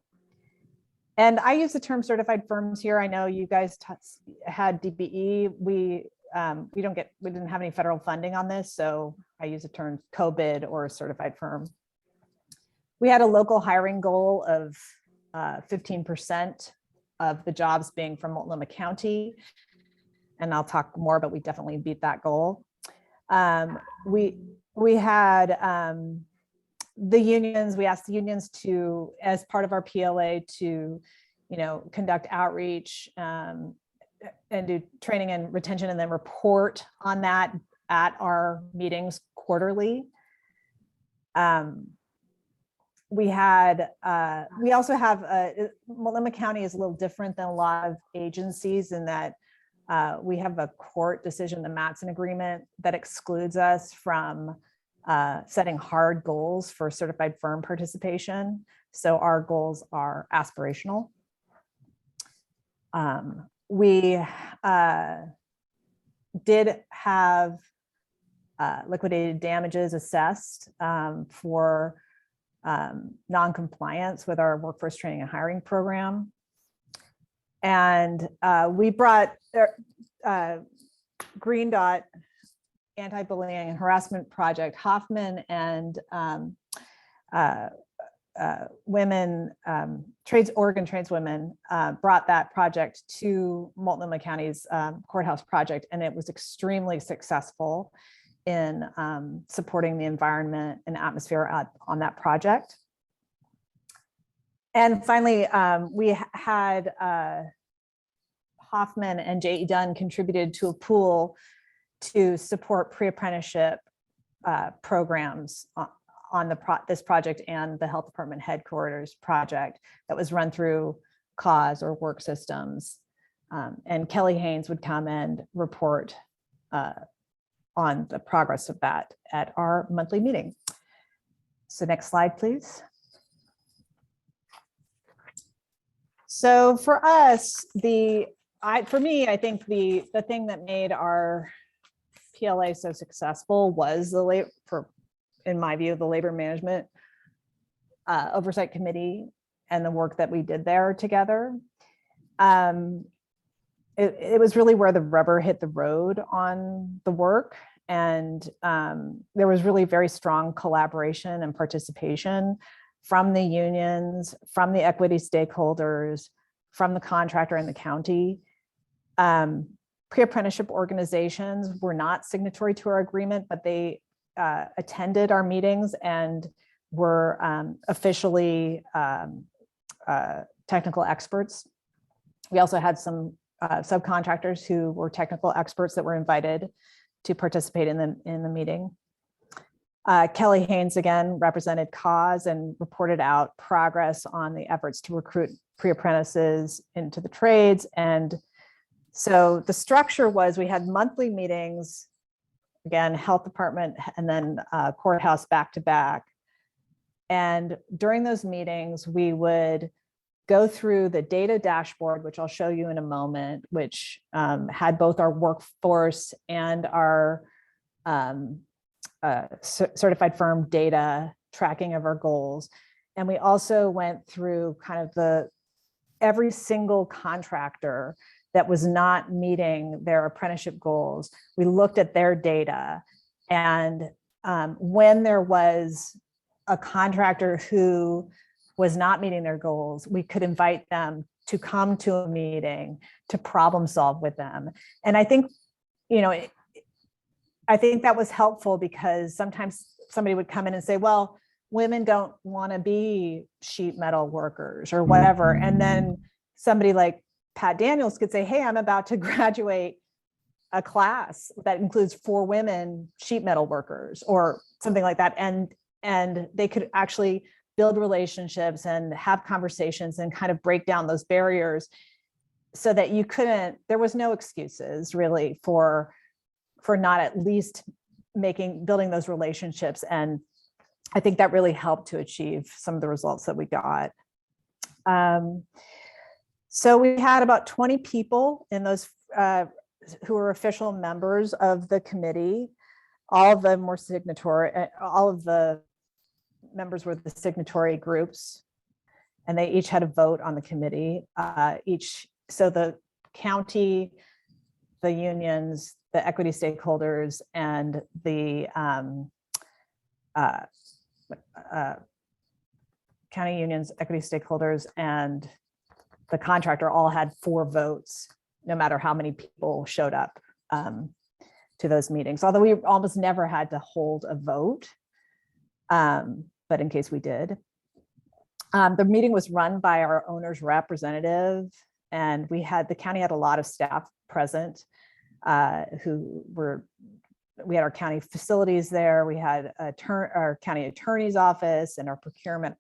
[SPEAKER 12] And I use the term certified firms here. I know you guys had DBE. We didn't have any federal funding on this, so I use the term Cobit or certified firm. We had a local hiring goal of 15% of the jobs being from Multnomah County. And I'll talk more, but we definitely beat that goal. We had the unions, we asked the unions to, as part of our PLA, to, conduct outreach and do training and retention, and then report on that at our meetings quarterly. We also have, Multnomah County is a little different than a lot of agencies in that we have a court decision, the Matson Agreement, that excludes us from setting hard goals for certified firm participation. So our goals are aspirational. We did have liquidated damages assessed for non-compliance with our workforce training and hiring program. And we brought Green Dot Anti-Bullying and Harassment Project, Hoffman and women, Oregon tradeswomen brought that project to Multnomah County's courthouse project, and it was extremely successful in supporting the environment and atmosphere on that project. And finally, we had Hoffman and J.E. Dunn contributed to a pool to support pre-apprenticeship programs on this project and the Health Department headquarters project that was run through CAUSE or Work Systems. And Kelly Haines would come and report on the progress of that at our monthly meeting. So next slide, please. So for us, for me, I think the thing that made our PLA so successful was in my view, the Labor Management Oversight Committee and the work that we did there together. It was really where the rubber hit the road on the work. And there was really very strong collaboration and participation from the unions, from the equity stakeholders, from the contractor and the county. Pre-apprenticeship organizations were not signatory to our agreement, but they attended our meetings and were officially technical experts. We also had some subcontractors who were technical experts that were invited to participate in the meeting. Kelly Haines again represented CAUSE and reported out progress on the efforts to recruit pre-apprentices into the trades. And so the structure was we had monthly meetings, again, Health Department and then Courthouse back to back. And during those meetings, we would go through the data dashboard, which I'll show you in a moment, which had both our workforce and our certified firm data tracking of our goals. And we also went through kind of every single contractor that was not meeting their apprenticeship goals. We looked at their data, and when there was a contractor who was not meeting their goals, we could invite them to come to a meeting to problem solve with them. And I think, I think that was helpful because sometimes somebody would come in and say, well, women don't want to be sheet metal workers or whatever. And then somebody like Pat Daniels could say, hey, I'm about to graduate a class that includes 4 women sheet metal workers or something like that. And they could actually build relationships and have conversations and kind of break down those barriers so that there was no excuses really for not at least building those relationships. And I think that really helped to achieve some of the results that we got. So we had about 20 people in those who were official members of the committee. All of them were signatory, all of the members were the signatory groups, and they each had a vote on the committee. So the county, the unions, the equity stakeholders, and the county unions, equity stakeholders, and the contractor all had 4 votes, no matter how many people showed up to those meetings. Although we almost never had to hold a vote, but in case we did. The meeting was run by our owner's representative, and the county had a lot of staff present we had our county facilities there. We had our county attorney's office and our procurement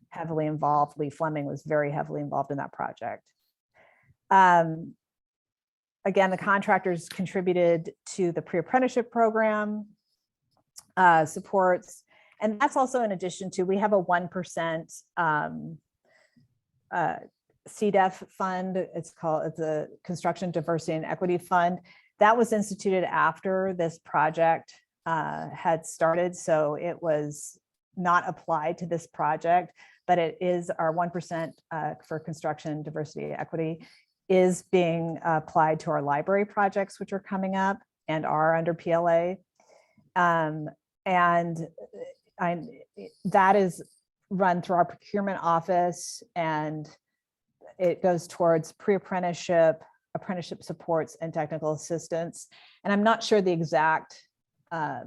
[SPEAKER 12] heavily involved. Lee Fleming was very heavily involved in that project. Again, the contractors contributed to the pre-apprenticeship program supports. And that's also in addition to, we have a 1% CDEF fund. It's a Construction Diversity and Equity Fund. That was instituted after this project had started. So it was not apply to this project, but it is our 1% for construction, diversity, equity is being applied to our library projects, which are coming up and are under PLA. That is run through our procurement office, and it goes towards pre-apprenticeship, apprenticeship supports, and technical assistance. And I'm not sure the exact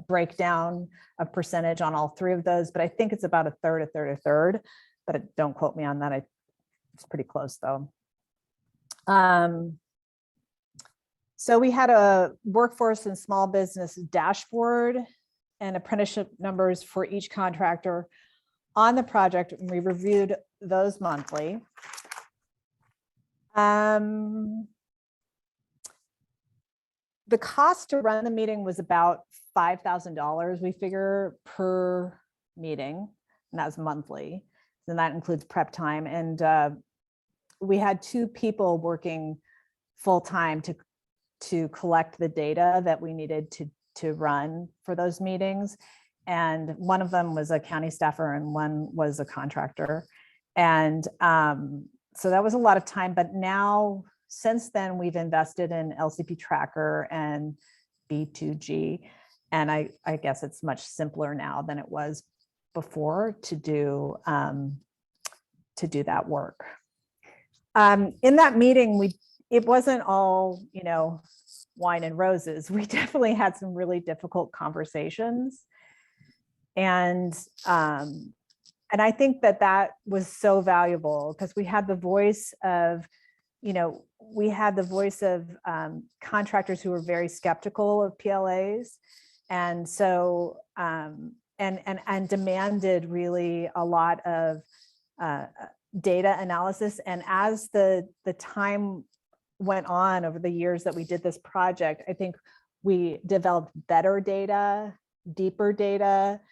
[SPEAKER 12] breakdown of percentage on all three of those, but I think it's about a third, but don't quote me on that. It's pretty close though. So we had a workforce and small business dashboard and apprenticeship numbers for each contractor on the project, and we reviewed those monthly. The cost to run the meeting was about $5,000, we figure, per meeting, and that's monthly. And that includes prep time. And we had 2 people working full-time to collect the data that we needed to run for those meetings. And one of them was a county staffer and one was a contractor. And so that was a lot of time, but now since then we've invested in LCP Tracker and B2G. And I guess it's much simpler now than it was before to do that work. In that meeting, it wasn't all, wine and roses. We definitely had some really difficult conversations. And I think that was so valuable because we had the voice of, contractors who were very skeptical of PLAs. And so, and demanded really a lot of data analysis. And as the time went on over the years that we did this project, I think we developed better data, deeper data.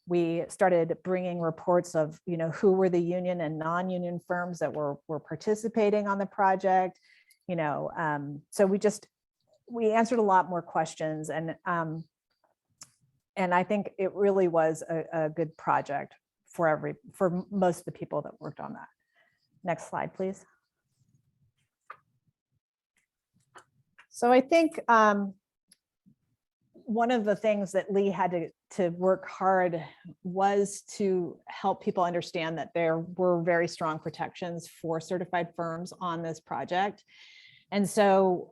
[SPEAKER 12] We started bringing reports of, who were the union and non-union firms that were participating on the project. So we answered a lot more questions, and I think it really was a good project for most of the people that worked on that. Next slide, please. So I think one of the things that Lee had to work hard was to help people understand that there were very strong protections for certified firms on this project. And so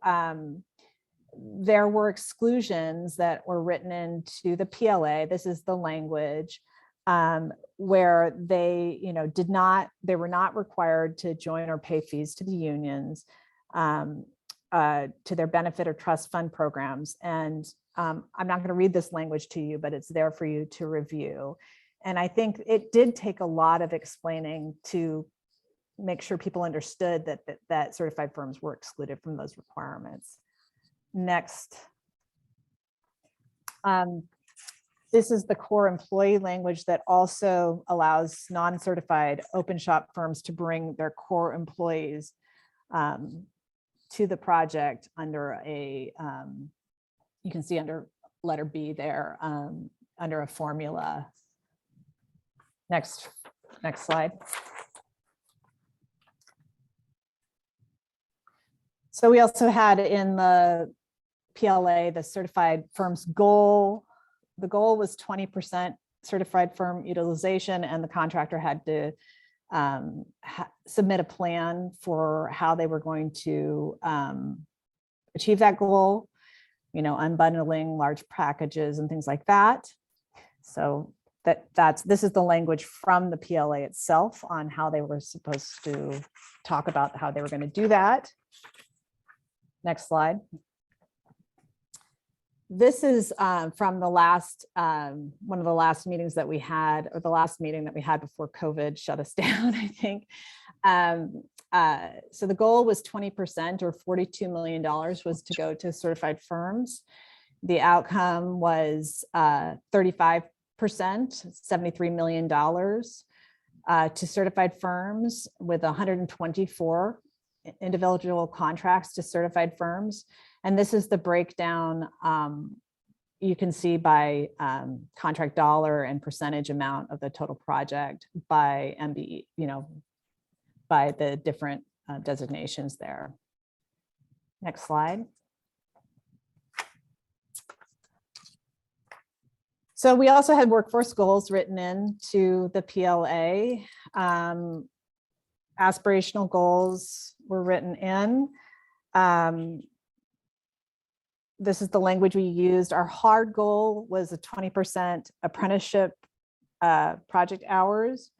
[SPEAKER 12] there were exclusions that were written into the PLA. This is the language where they, they were not required to join or pay fees to the unions, to their benefit or trust fund programs. And I'm not going to read this language to you, but it's there for you to review. And I think it did take a lot of explaining to make sure people understood that certified firms were excluded from those requirements. Next. This is the core employee language that also allows non-certified open shop firms to bring their core employees to the project under you can see under letter B there, under a formula. Next slide. So we also had in the PLA, the certified firm's goal. The goal was 20% certified firm utilization, and the contractor had to submit a plan for how they were going to achieve that goal, unbundling large packages and things like that. So this is the language from the PLA itself on how they were supposed to talk about how they were going to do that. Next slide. This is from the last, one of the last meetings that we had, or the last meeting that we had before COVID shut us down, I think. So the goal was 20%, or $42 million was to go to certified firms. The outcome was 35%, $73 million to certified firms, with 124 individual contracts to certified firms. And this is the breakdown you can see by contract dollar and percentage amount of the total project by MBE, by the different designations there. Next slide. So we also had workforce goals written into the PLA. Aspirational goals were written in. This is the language we used. Our hard goal was a 20% apprenticeship project hours.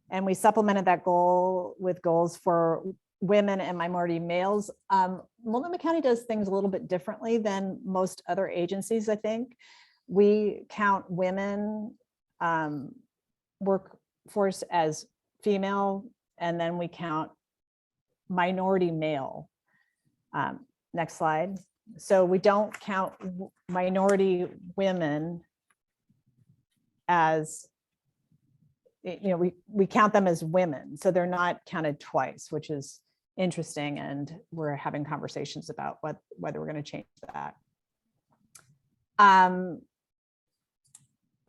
[SPEAKER 12] And we supplemented that goal with goals for women and minority males. Multnomah County does things a little bit differently than most other agencies, I think. We count women workforce as female, and then we count minority male. Next slide. So we don't count minority women as, we count them as women. So they're not counted twice, which is interesting. And we're having conversations about whether we're going to change that.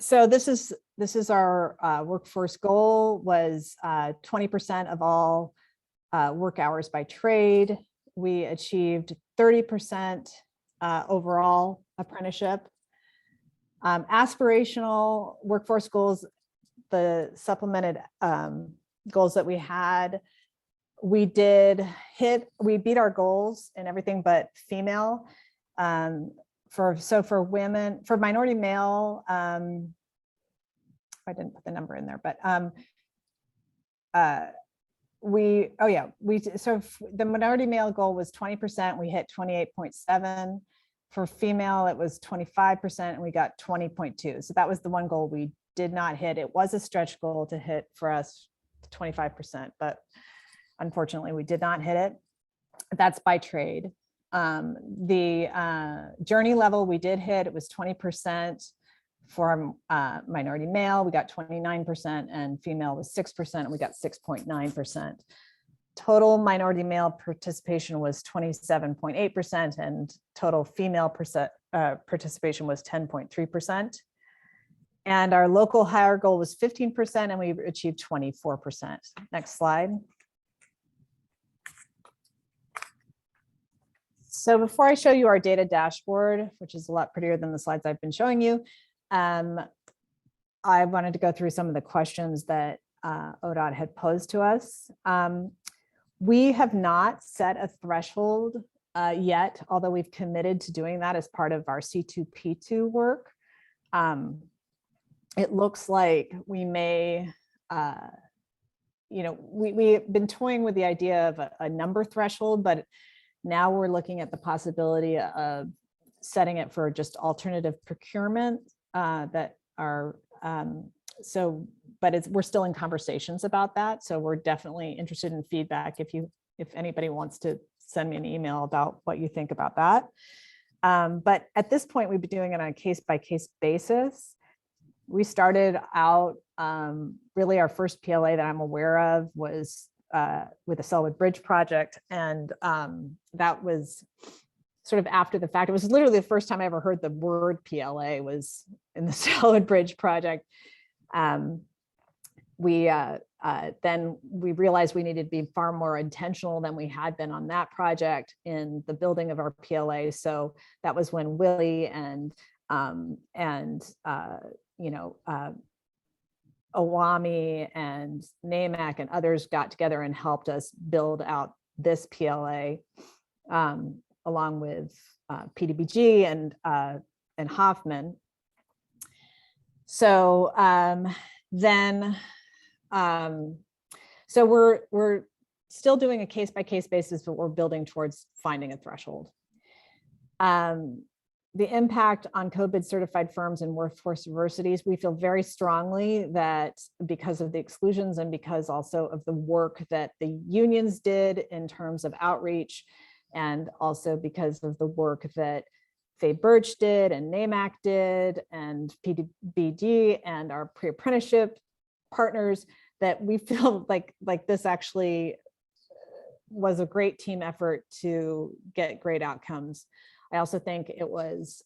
[SPEAKER 12] So this is our workforce goal was 20% of all work hours by trade. We achieved 30% overall apprenticeship. Aspirational workforce goals, the supplemented goals that we had, we beat our goals in everything but female. For women, for minority male, I didn't put the number in there, but so the minority male goal was 20%, we hit 28.7. For female, it was 25% and we got 20.2. So that was the one goal we did not hit. It was a stretch goal to hit for us 25%, but unfortunately we did not hit it. That's by trade. The journey level we did hit, it was 20% for minority male, we got 29%, and female was 6%, and we got 6.9%. Total minority male participation was 27.8%, and total female participation was 10.3%. And our local hire goal was 15%, and we achieved 24%. Next slide. So before I show you our data dashboard, which is a lot prettier than the slides I've been showing you, I wanted to go through some of the questions that ODOT had posed to us. We have not set a threshold yet, although we've committed to doing that as part of our C2P2 work. It looks like we may, we've been toying with the idea of a number threshold, but now we're looking at the possibility of setting it for just alternative procurement that are, we're still in conversations about that. So we're definitely interested in feedback if anybody wants to send me an email about what you think about that. But at this point, we've been doing it on a case-by-case basis. We started out, really our first PLA that I'm aware of was with the Selwood Bridge project. And that was sort of after the fact. It was literally the first time I ever heard the word PLA was in the Selwood Bridge project. Then we realized we needed to be far more intentional than we had been on that project in the building of our PLA. So that was when Willy and Owami and NAMAC and others got together and helped us build out this PLA, along with PDBG and Hoffman. So so we're still doing a case-by-case basis, but we're building towards finding a threshold. The impact on Cobit certified firms and workforce diversities, we feel very strongly that because of the exclusions and because also of the work that the unions did in terms of outreach, and also because of the work that Faye Birch did and NAMAC did and PDBG and our pre-apprenticeship partners, that we feel like this actually was a great team effort to get great outcomes. I also think it was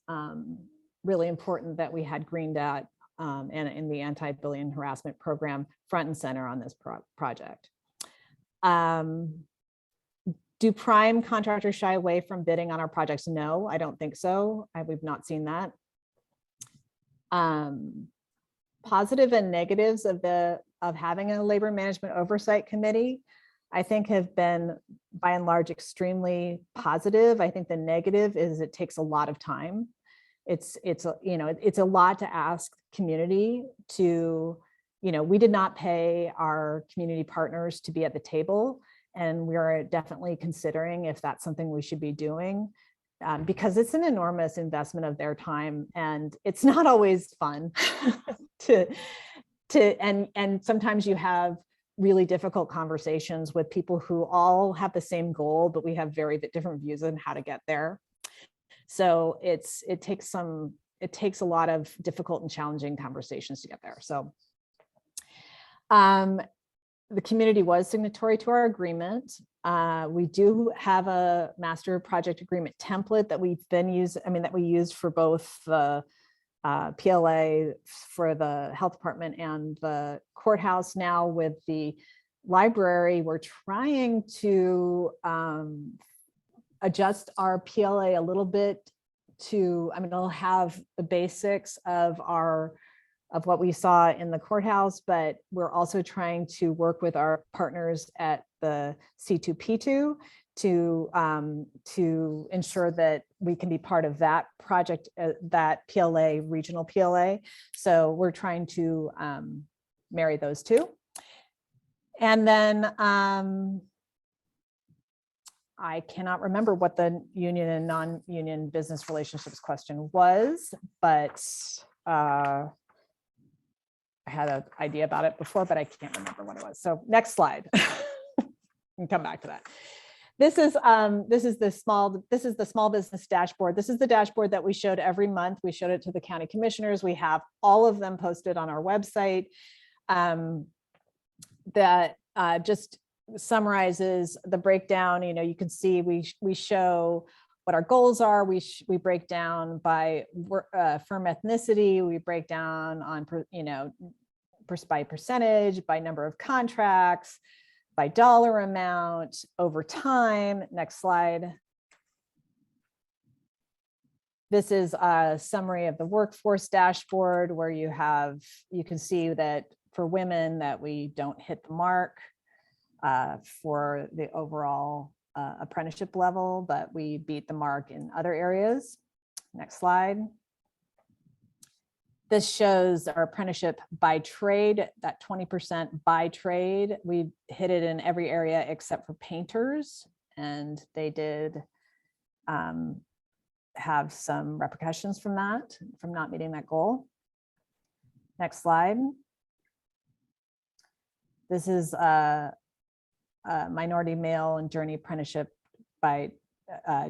[SPEAKER 12] really important that we had GreenDOT and in the anti-bullying harassment program front and center on this project. Do prime contractors shy away from bidding on our projects? No, I don't think so. We've not seen that. Positive and negatives of having a labor management oversight committee, I think have been by and large extremely positive. I think the negative is it takes a lot of time. It's a lot to ask community to, we did not pay our community partners to be at the table. And we are definitely considering if that's something we should be doing, because it's an enormous investment of their time, and it's not always fun and sometimes you have really difficult conversations with people who all have the same goal, but we have very different views on how to get there. So it takes a lot of difficult and challenging conversations to get there. So the community was signatory to our agreement. We do have a master project agreement template that we've been that we used for both the PLA for the health department and the courthouse. Now with the library, we're trying to adjust our PLA a little bit to, it'll have the basics of what we saw in the courthouse, but we're also trying to work with our partners at the C2P2 to ensure that we can be part of that project, that PLA, regional PLA. So we're trying to marry those two. And then I cannot remember what the union and non-union business relationships question was, but I had an idea about it before, but I can't remember what it was. So next slide. We can come back to that. This is the small business dashboard. This is the dashboard that we showed every month. We showed it to the county commissioners. We have all of them posted on our website. That just summarizes the breakdown. You can see we show what our goals are. We break down by firm ethnicity. We break down on by percentage, by number of contracts, by dollar amount, over time. Next slide. This is a summary of the workforce dashboard where you can see that for women that we don't hit the mark for the overall apprenticeship level, but we beat the mark in other areas. Next slide. This shows our apprenticeship by trade, that 20% by trade. We hit it in every area except for painters, and they did have some repercussions from that, from not meeting that goal. Next slide. This is a minority male and journey apprenticeship by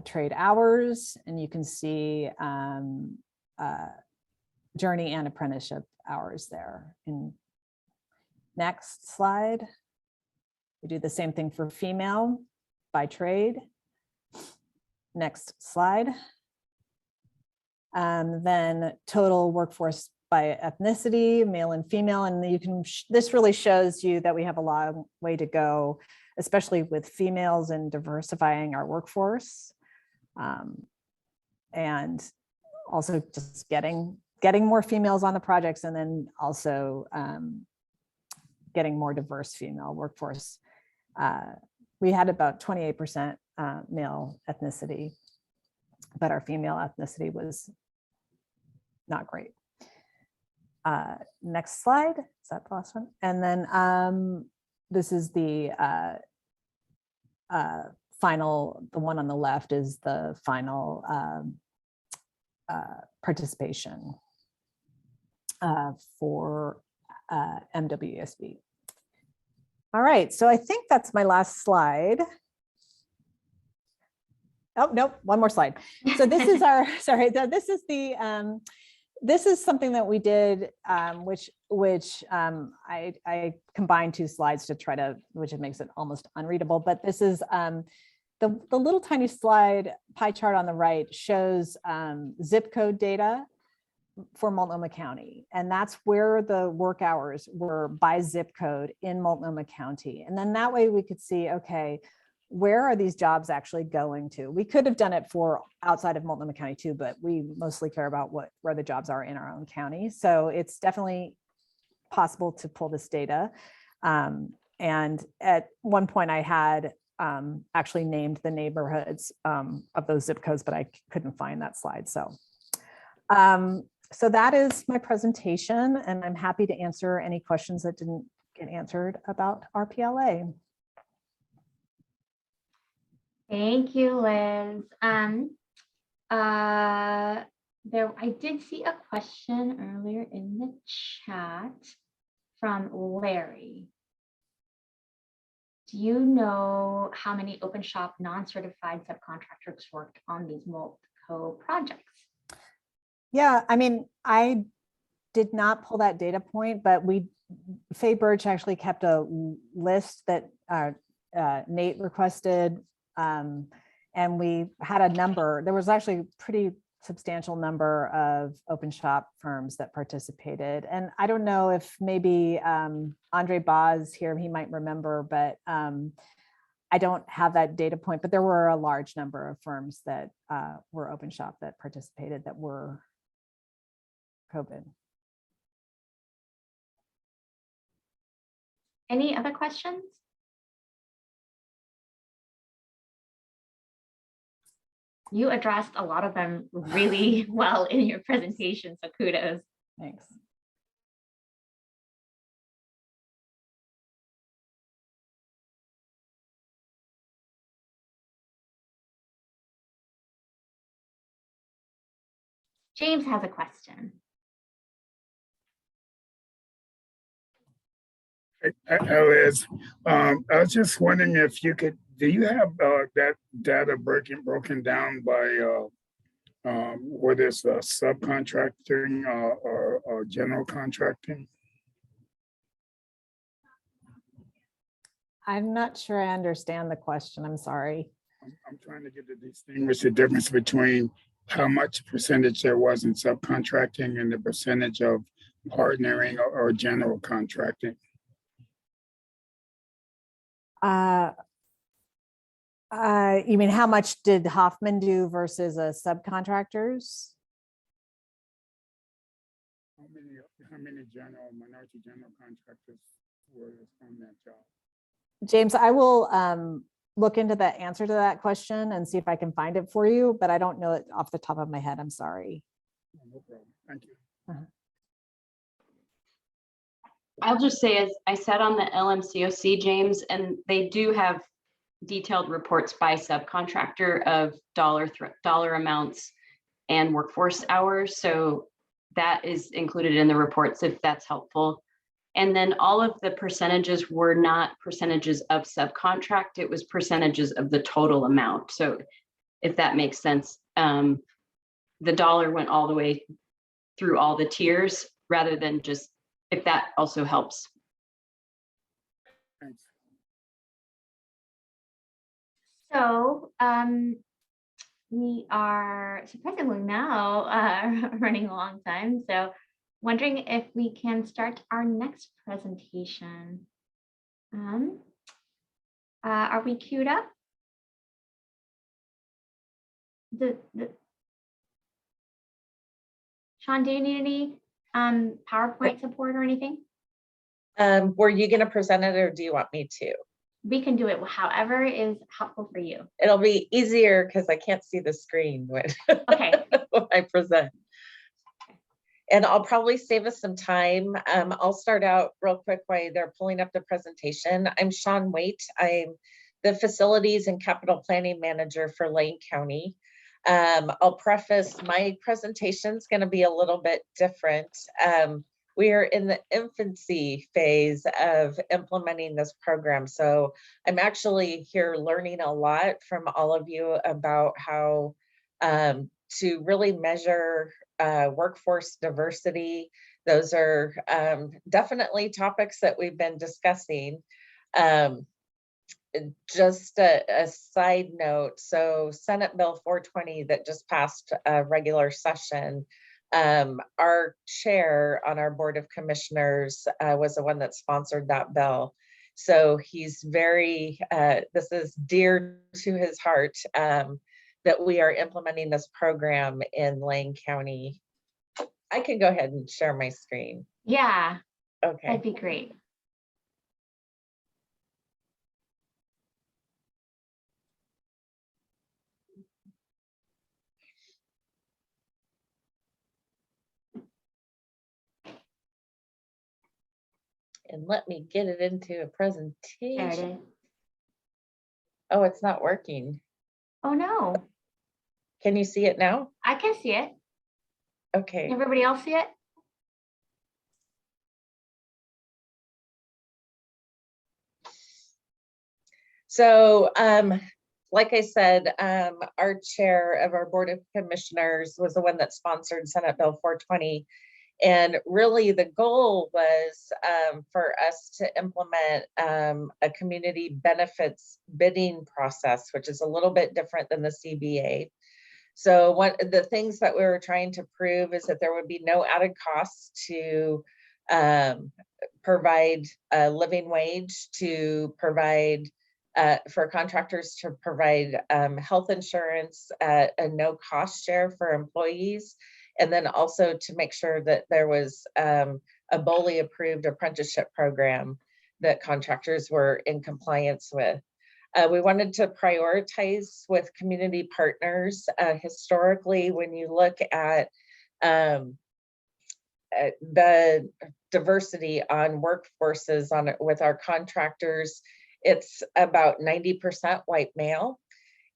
[SPEAKER 12] trade hours, and you can see journey and apprenticeship hours there. In next slide, we do the same thing for female by trade. Next slide. Then total workforce by ethnicity, male and female, and this really shows you that we have a long way to go, especially with females and diversifying our workforce, and also just getting more females on the projects, and then also getting more diverse female workforce. We had about 28% male ethnicity, but our female ethnicity was not great. Next slide, is that the last one? And then this is the final, the one on the left is the final participation for MWSB. All right, so I think that's my last slide. Oh, nope, one more slide. So this is our, sorry, this is the, this is something that we did, which I combined two slides to try to, which it makes it almost unreadable, but this is the little tiny slide pie chart on the right shows zip code data for Multnomah County. And that's where the work hours were by zip code in Multnomah County. And then that way we could see, okay, where are these jobs actually going to? We could have done it for outside of Multnomah County too, but we mostly care about where the jobs are in our own county. So it's definitely possible to pull this data. And at one point I had actually named the neighborhoods of those zip codes, but I couldn't find that slide. So that is my presentation, and I'm happy to answer any questions that didn't get answered about RPLA.
[SPEAKER 1] Thank you, Liz. I did see a question earlier in the chat from Larry. Do you know how many open shop non-certified subcontractors worked on these Multco projects?
[SPEAKER 12] Yeah, I mean, I did not pull that data point, but Faye Birch actually kept a list that Nate requested. And we had a number. There was actually a pretty substantial number of open shop firms that participated. And I don't know if maybe Andre Boz here, he might remember, but I don't have that data point, but there were a large number of firms that were open shop that participated that were COVID.
[SPEAKER 1] Any other questions? You addressed a lot of them really well in your presentation, so kudos.
[SPEAKER 12] Thanks.
[SPEAKER 1] James has a question.
[SPEAKER 11] Liz, I was just wondering if you could, do you have that data broken down by whether it's subcontracting or general contracting?
[SPEAKER 12] I'm not sure I understand the question. I'm sorry.
[SPEAKER 11] I'm trying to get to distinguish the difference between how much percentage there was in subcontracting and the percentage of partnering or general contracting.
[SPEAKER 12] You mean how much did Hoffman do versus subcontractors?
[SPEAKER 11] How many minority general contractors were on that job?
[SPEAKER 12] James, I will look into the answer to that question and see if I can find it for you, but I don't know it off the top of my head. I'm sorry.
[SPEAKER 11] No problem. Thank you.
[SPEAKER 7] I'll just say, as I sat on the LMCOC, James, and they do have detailed reports by subcontractor of dollar amounts and workforce hours. So that is included in the reports if that's helpful. And then all of the percentages were not percentages of subcontract, it was percentages of the total amount. So if that makes sense, the dollar went all the way through all the tiers rather than just, if that also helps.
[SPEAKER 11] Thanks.
[SPEAKER 1] So we are surprisingly now running a long time. So wondering if we can start our next presentation. Are we queued up? Shawn, do you need any PowerPoint support or anything?
[SPEAKER 14] Were you going to present it or do you want me to?
[SPEAKER 1] We can do it however is helpful for you.
[SPEAKER 14] It'll be easier because I can't see the screen when,
[SPEAKER 1] okay.
[SPEAKER 14] when I present. And I'll probably save us some time. I'll start out real quick while they're pulling up the presentation. I'm Shawn Waite. I'm the Facilities and Capital Planning Manager for Lane County. I'll preface my presentation is going to be a little bit different. We are in the infancy phase of implementing this program. So I'm actually here learning a lot from all of you about how to really measure workforce diversity. Those are definitely topics that we've been discussing. Just a side note, so Senate Bill 420 that just passed a regular session Our chair on our Board of Commissioners was the one that sponsored that bill. So he's very, this is dear to his heart, that we are implementing this program in Lane County. I can go ahead and share my screen.
[SPEAKER 1] Yeah,
[SPEAKER 14] Okay.
[SPEAKER 1] that'd be great.
[SPEAKER 14] And let me get it into a
[SPEAKER 1] There it
[SPEAKER 14] presentation.
[SPEAKER 1] is.
[SPEAKER 14] Oh, it's not working.
[SPEAKER 1] Oh, no,
[SPEAKER 14] Can you see it now?
[SPEAKER 1] I can see it.
[SPEAKER 14] Okay.
[SPEAKER 1] Can everybody else see it?
[SPEAKER 14] So, like I said, our chair of our Board of Commissioners was the one that sponsored Senate Bill 420. And really the goal was for us to implement a community benefits bidding process, which is a little bit different than the CBA. So one of the things that we were trying to prove is that there would be no added costs to provide a living wage, to provide for contractors to provide health insurance at a no cost share for employees, and then also to make sure that there was a BOLI approved apprenticeship program that contractors were in compliance with. We wanted to prioritize with community partners. Historically, when you look at the diversity on workforces with our contractors, it's about 90% white male.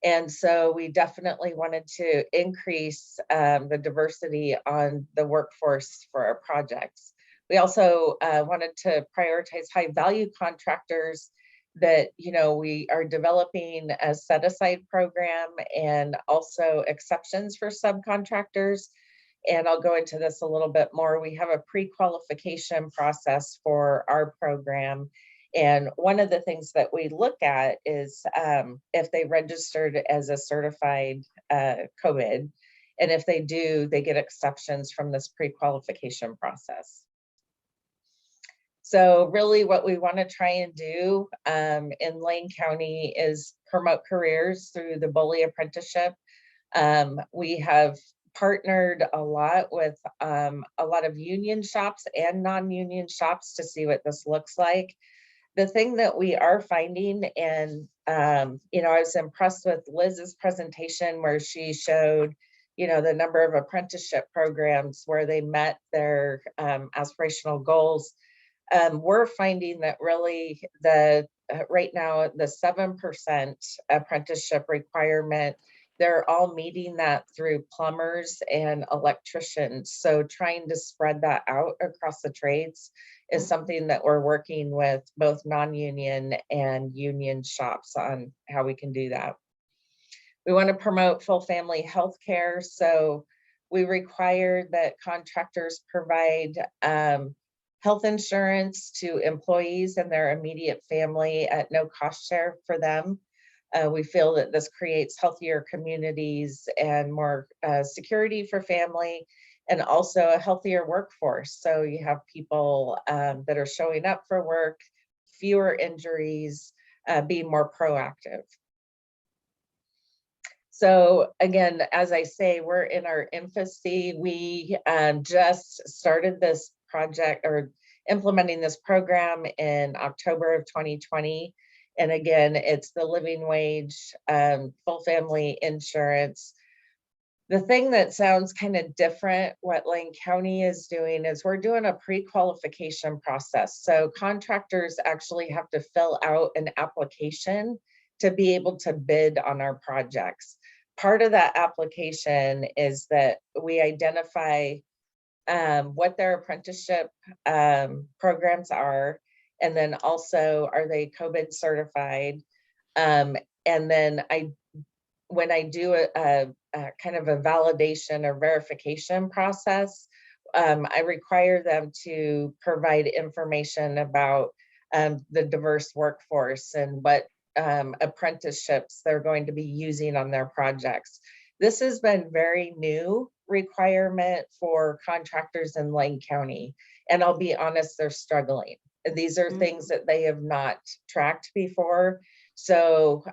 [SPEAKER 14] And so we definitely wanted to increase the diversity on the workforce for our projects. We also wanted to prioritize high value contractors that, you know, we are developing a set aside program and also exceptions for subcontractors. And I'll go into this a little bit more. We have a pre-qualification process for our program. And one of the things that we look at is if they registered as a certified Cobit, and if they do, they get exceptions from this pre-qualification process. So really what we want to try and do in Lane County is promote careers through the BOLI apprenticeship. We have partnered a lot with a lot of union shops and non-union shops to see what this looks like. The thing that we are finding, and you know, I was impressed with Liz's presentation where she showed, you know, the number of apprenticeship programs where they met their aspirational goals. We're finding that really the right now the 7% apprenticeship requirement, they're all meeting that through plumbers and electricians. So trying to spread that out across the trades is something that we're working with both non-union and union shops on how we can do that. We want to promote full family health care. So we require that contractors provide health insurance to employees and their immediate family at no cost share for them. We feel that this creates healthier communities and more security for family, and also a healthier workforce. So you have people that are showing up for work, fewer injuries, being more proactive. So again, as I say, we're in our infancy. We just started this project or implementing this program in October of 2020. And again, it's the living wage, full family insurance. The thing that sounds kind of different, what Lane County is doing is we're doing a pre-qualification process. So contractors actually have to fill out an application to be able to bid on our projects. Part of that application is that we identify what their apprenticeship programs are, and then also are they Cobit certified? And then when I do a kind of a validation or verification process, I require them to provide information about the diverse workforce and what apprenticeships they're going to be using on their projects. This has been very new requirement for contractors in Lane County. And I'll be honest, they're struggling. These are things that they have not tracked before. So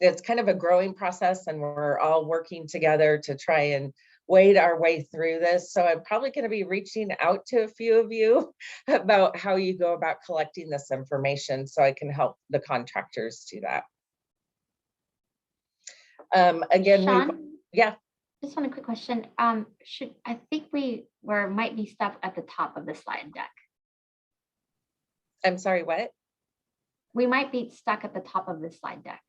[SPEAKER 14] it's kind of a growing process, and we're all working together to try and wade our way through this. So I'm probably going to be reaching out to a few of you about how you go about collecting this information so I can help the contractors do that. Again,
[SPEAKER 1] Shawn,
[SPEAKER 14] yeah.
[SPEAKER 1] just one quick question. I think we might be stuck at the top of the slide deck.
[SPEAKER 14] I'm sorry, what?
[SPEAKER 1] We might be stuck at the top of the slide deck.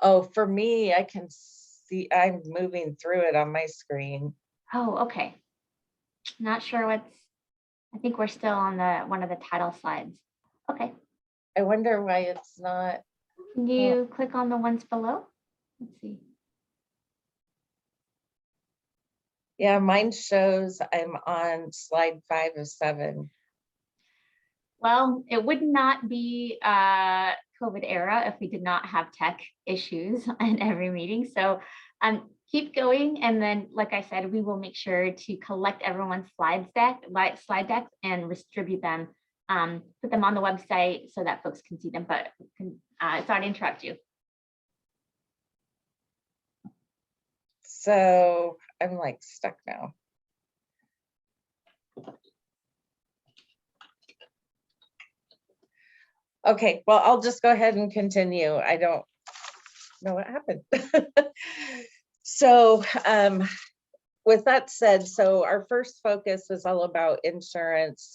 [SPEAKER 14] Oh, for me, I can see I'm moving through it on my screen.
[SPEAKER 1] Oh, okay. Not sure I think we're still on one of the title slides. Okay.
[SPEAKER 14] I wonder why it's not.
[SPEAKER 1] Can you click on the ones below? Let's see.
[SPEAKER 14] Yeah, mine shows I'm on slide 5 of 7.
[SPEAKER 1] Well, it would not be COVID era if we did not have tech issues in every meeting. So keep going. And then, like I said, we will make sure to collect everyone's slide decks and distribute them, put them on the website so that folks can see them. But sorry to interrupt you.
[SPEAKER 14] So I'm like stuck now. Okay, well, I'll just go ahead and continue. I don't know what happened. So with that said, so our first focus was all about insurance,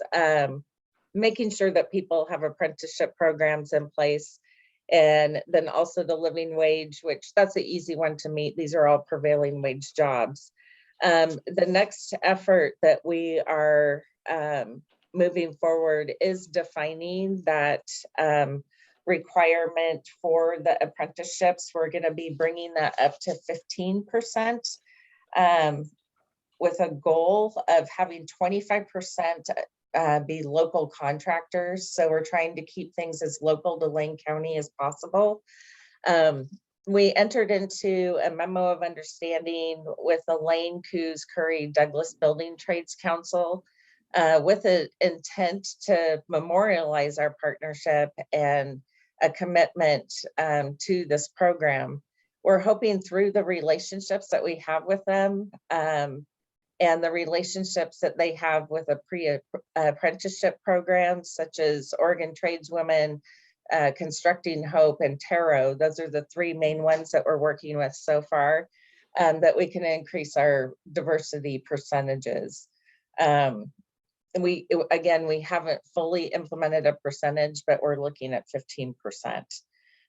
[SPEAKER 14] making sure that people have apprenticeship programs in place, and then also the living wage, which that's an easy one to meet. These are all prevailing wage jobs. The next effort that we are moving forward is defining that requirement for the apprenticeships. We're going to be bringing that up to 15% with a goal of having 25% be local contractors. So we're trying to keep things as local to Lane County as possible. We entered into a memo of understanding with the Lane, Coos, Currie, Douglas Building Trades Council with an intent to memorialize our partnership and a commitment to this program. We're hoping through the relationships that we have with them and the relationships that they have with a pre-apprenticeship programs such as Oregon Tradeswomen, Constructing Hope, and Tarot. Those are the 3 main ones that we're working with so far, that we can increase our diversity percentages. We haven't fully implemented a percentage, but we're looking at 15%.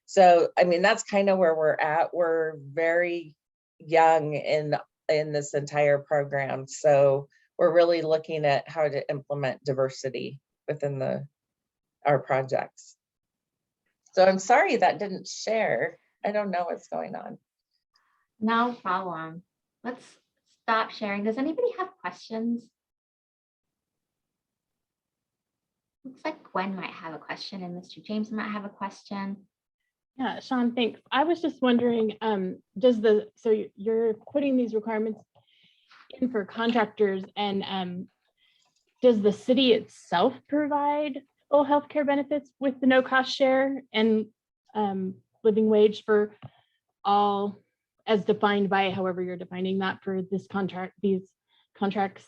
[SPEAKER 14] So, I mean, that's kind of where we're at. We're very young in this entire program. So we're really looking at how to implement diversity within our projects. So I'm sorry that didn't share. I don't know what's going on.
[SPEAKER 1] No problem. Let's stop sharing. Does anybody have questions? Looks like Gwen might have a question and Mr. James might have a question.
[SPEAKER 13] Yeah, Shawn, thanks. I was just wondering, so you're putting these requirements in for contractors, and does the city itself provide full healthcare benefits with the no cost share and living wage for all, as defined by however you're defining that for this contract, these contracts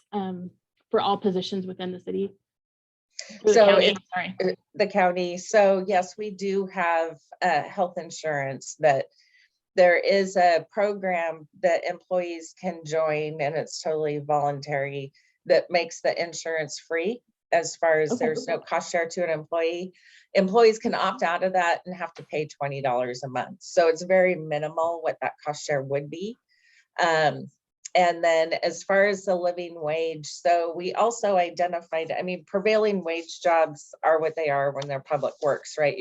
[SPEAKER 13] for all positions within the city?
[SPEAKER 14] The county. So yes, we do have health insurance. That there is a program that employees can join, and it's totally voluntary, that makes the insurance free as far as there's no cost share to an employee. Employees can opt out of that and have to pay $20 a month. So it's very minimal what that cost share would be. And then as far as the living wage, so we also identified, I mean, prevailing wage jobs are what they are when they're public works, right?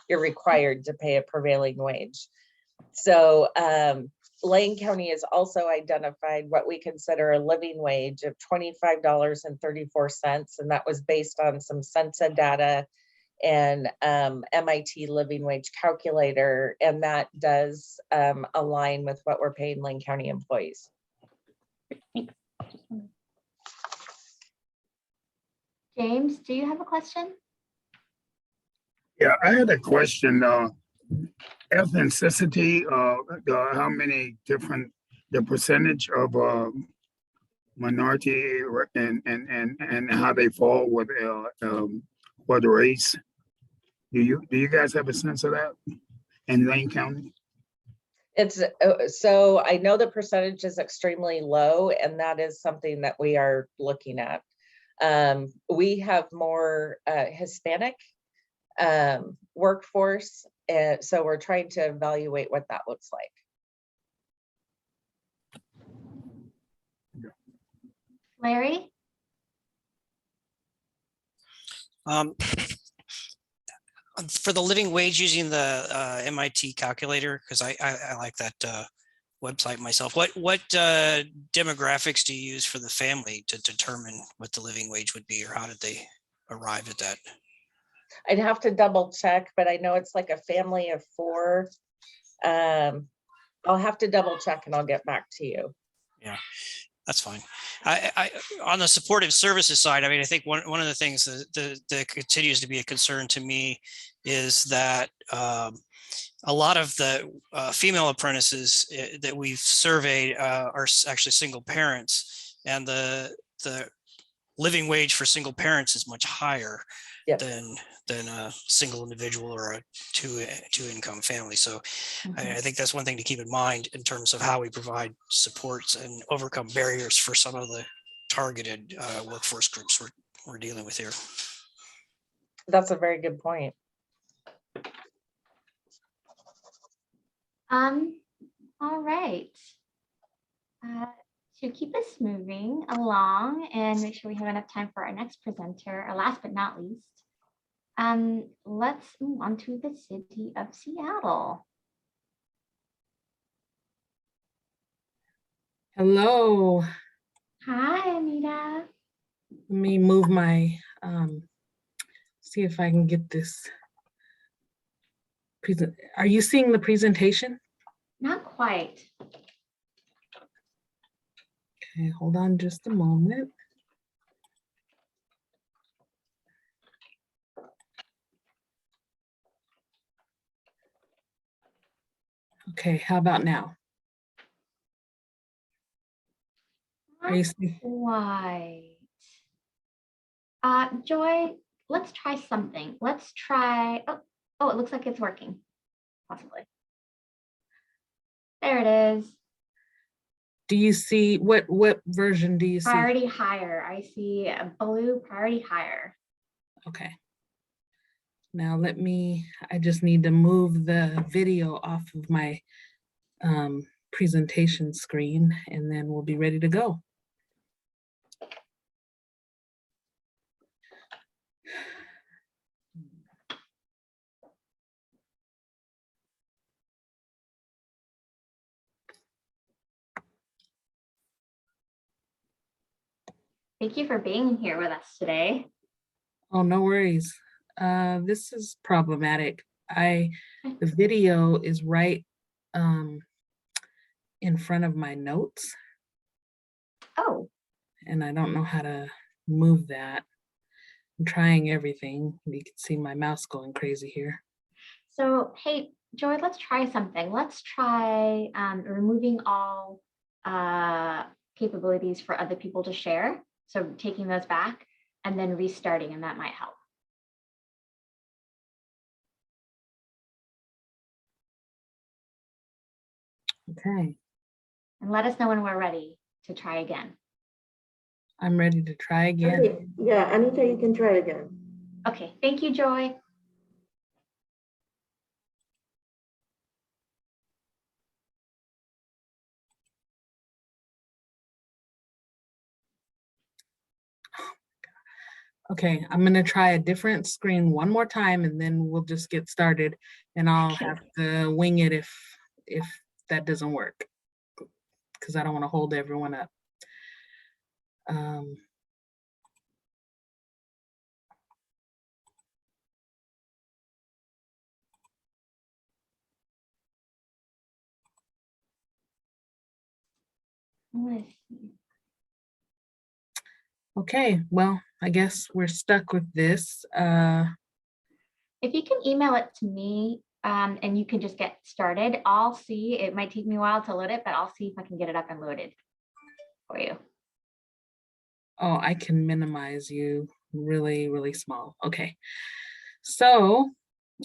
[SPEAKER 14] You're required to pay a prevailing wage. So Lane County has also identified what we consider a living wage of $25.34. And that was based on some Census data and MIT living wage calculator. And that does align with what we're paying Lane County employees.
[SPEAKER 13] Thanks. Just wondering.
[SPEAKER 1] James, do you have a question?
[SPEAKER 11] Yeah, I had a question, ethnicity, how many different, the percentage of, minority and how they fall with, for the race. Do you guys have a sense of that in Lane County?
[SPEAKER 14] It's so I know the percentage is extremely low, and that is something that we are looking at. We have more Hispanic workforce, and so we're trying to evaluate what that looks like.
[SPEAKER 1] Larry?
[SPEAKER 5] For the living wage using the MIT calculator, because I like that website myself. What demographics do you use for the family to determine what the living wage would be, or how did they arrive at that?
[SPEAKER 14] I'd have to double check, but I know it's like a family of 4. I'll have to double check and I'll get back to you.
[SPEAKER 5] Yeah, that's fine. I on the supportive services side, I mean, I think one of the things that continues to be a concern to me is that a lot of the female apprentices that we've surveyed are actually single parents, and the living wage for single parents is much higher than a single individual or a two income family. So I think that's one thing to keep in mind in terms of how we provide supports and overcome barriers for some of the targeted workforce groups we're dealing with here.
[SPEAKER 14] That's a very good point.
[SPEAKER 1] All right. To keep us moving along and make sure we have enough time for our next presenter, or last but not least, let's move on to the city of Seattle.
[SPEAKER 15] Hello.
[SPEAKER 1] Hi, Anita.
[SPEAKER 15] Let me move my, see if I can get this. Are you seeing the presentation?
[SPEAKER 1] Not quite.
[SPEAKER 15] Okay, hold on just a moment. Okay, how about now? Are you seeing?
[SPEAKER 1] Quite. Joy, let's try something. Let's try, oh, it looks like it's working, possibly. There it is.
[SPEAKER 15] Do you see, what version do you see?
[SPEAKER 1] Priority higher. I see a blue priority higher.
[SPEAKER 15] Okay. Now let me, I just need to move the video off of my presentation screen, and then we'll be ready to go.
[SPEAKER 1] Thank you for being here with us today.
[SPEAKER 15] Oh, no worries. This is problematic. The video is right in front of my notes.
[SPEAKER 1] Oh.
[SPEAKER 15] And I don't know how to move that. I'm trying everything. You can see my mouse going crazy here.
[SPEAKER 1] So, hey, Joy, let's try something. Let's try removing all capabilities for other people to share. So taking those back and then restarting, and that might help.
[SPEAKER 15] Okay.
[SPEAKER 1] And let us know when we're ready to try again.
[SPEAKER 15] I'm ready to try again.
[SPEAKER 16] Okay. Yeah, Anita, you can try again.
[SPEAKER 1] Okay, thank you, Joy.
[SPEAKER 15] Okay, I'm gonna try a different screen one more time, and then we'll just get started, and I'll have to wing it if that doesn't work, because I don't want to hold everyone up. Okay, well, I guess we're stuck with this.
[SPEAKER 1] If you can email it to me and you can just get started, I'll see. It might take me a while to load it, but I'll see if I can get it up and loaded for you.
[SPEAKER 15] Oh, I can minimize you really, really small. Okay. So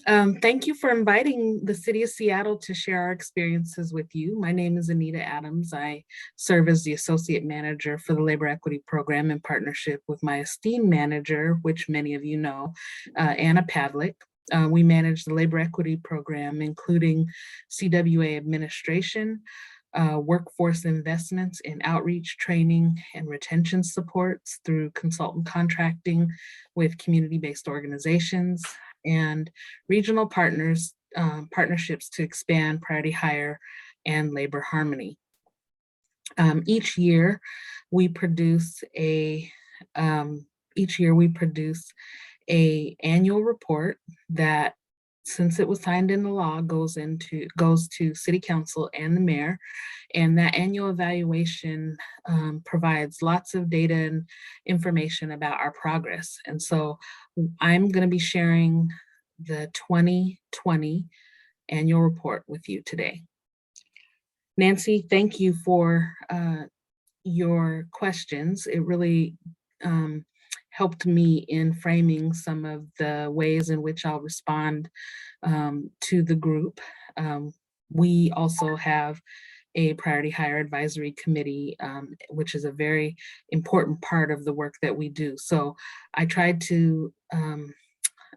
[SPEAKER 15] thank you for inviting the City of Seattle to share our experiences with you. My name is Anita Adams. I serve as the Associate Manager for the Labor Equity Program in partnership with my esteemed manager, which many of you know, Anna Pavlik. We manage the Labor Equity Program, including CWA administration, workforce investments in outreach, training, and retention supports through consultant contracting with community-based organizations and regional partnerships to expand priority hire and labor harmony. Each year we produce a annual report that, since it was signed into law, goes to City Council and the mayor. And that annual evaluation provides lots of data and information about our progress. And so I'm going to be sharing the 2020 annual report with you today. Nancy, thank you for your questions. It really helped me in framing some of the ways in which I'll respond to the group. We also have a priority hire advisory committee, which is a very important part of the work that we do. So I tried to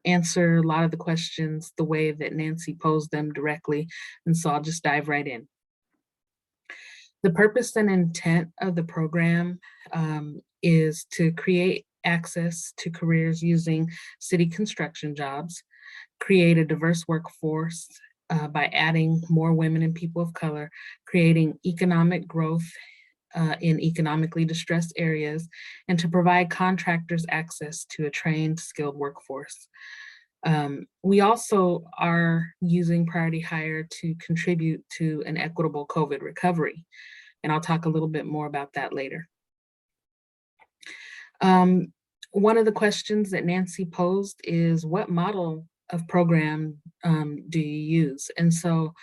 [SPEAKER 15] answer a lot of the questions the way that Nancy posed them directly, and so I'll just dive right in. The purpose and intent of the program is to create access to careers using city construction jobs, create a diverse workforce by adding more women and people of color, creating economic growth in economically distressed areas, and to provide contractors access to a trained, skilled workforce. We also are using priority hire to contribute to an equitable COVID recovery, and I'll talk a little bit more about that later. One of the questions that Nancy posed is, what model of program do you use? And so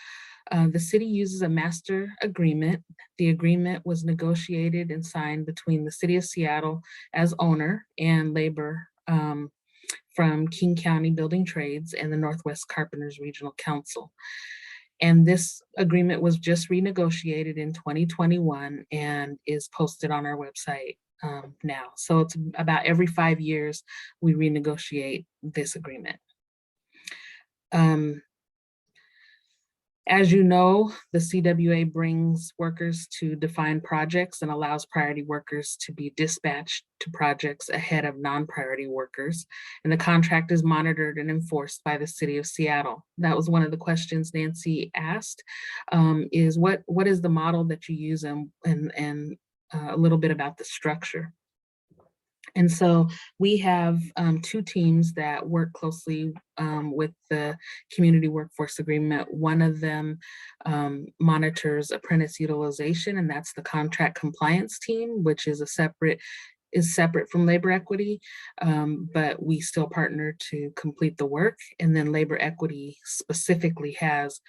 [SPEAKER 15] the city uses a master agreement. The agreement was negotiated and signed between the City of Seattle as owner and labor from King County Building Trades and the Northwest Carpenters Regional Council. And this agreement was just renegotiated in 2021 and is posted on our website now. So it's about every 5 years we renegotiate this agreement. As you know, the CWA brings workers to defined projects and allows priority workers to be dispatched to projects ahead of non-priority workers. And the contract is monitored and enforced by the City of Seattle. That was one of the questions Nancy asked, is what is the model that you use, and a little bit about the structure. And so we have two teams that work closely with the Community Workforce Agreement. One of them monitors apprentice utilization, and that's the contract compliance team, which is separate from labor equity, but we still partner to complete the work. And then labor equity specifically has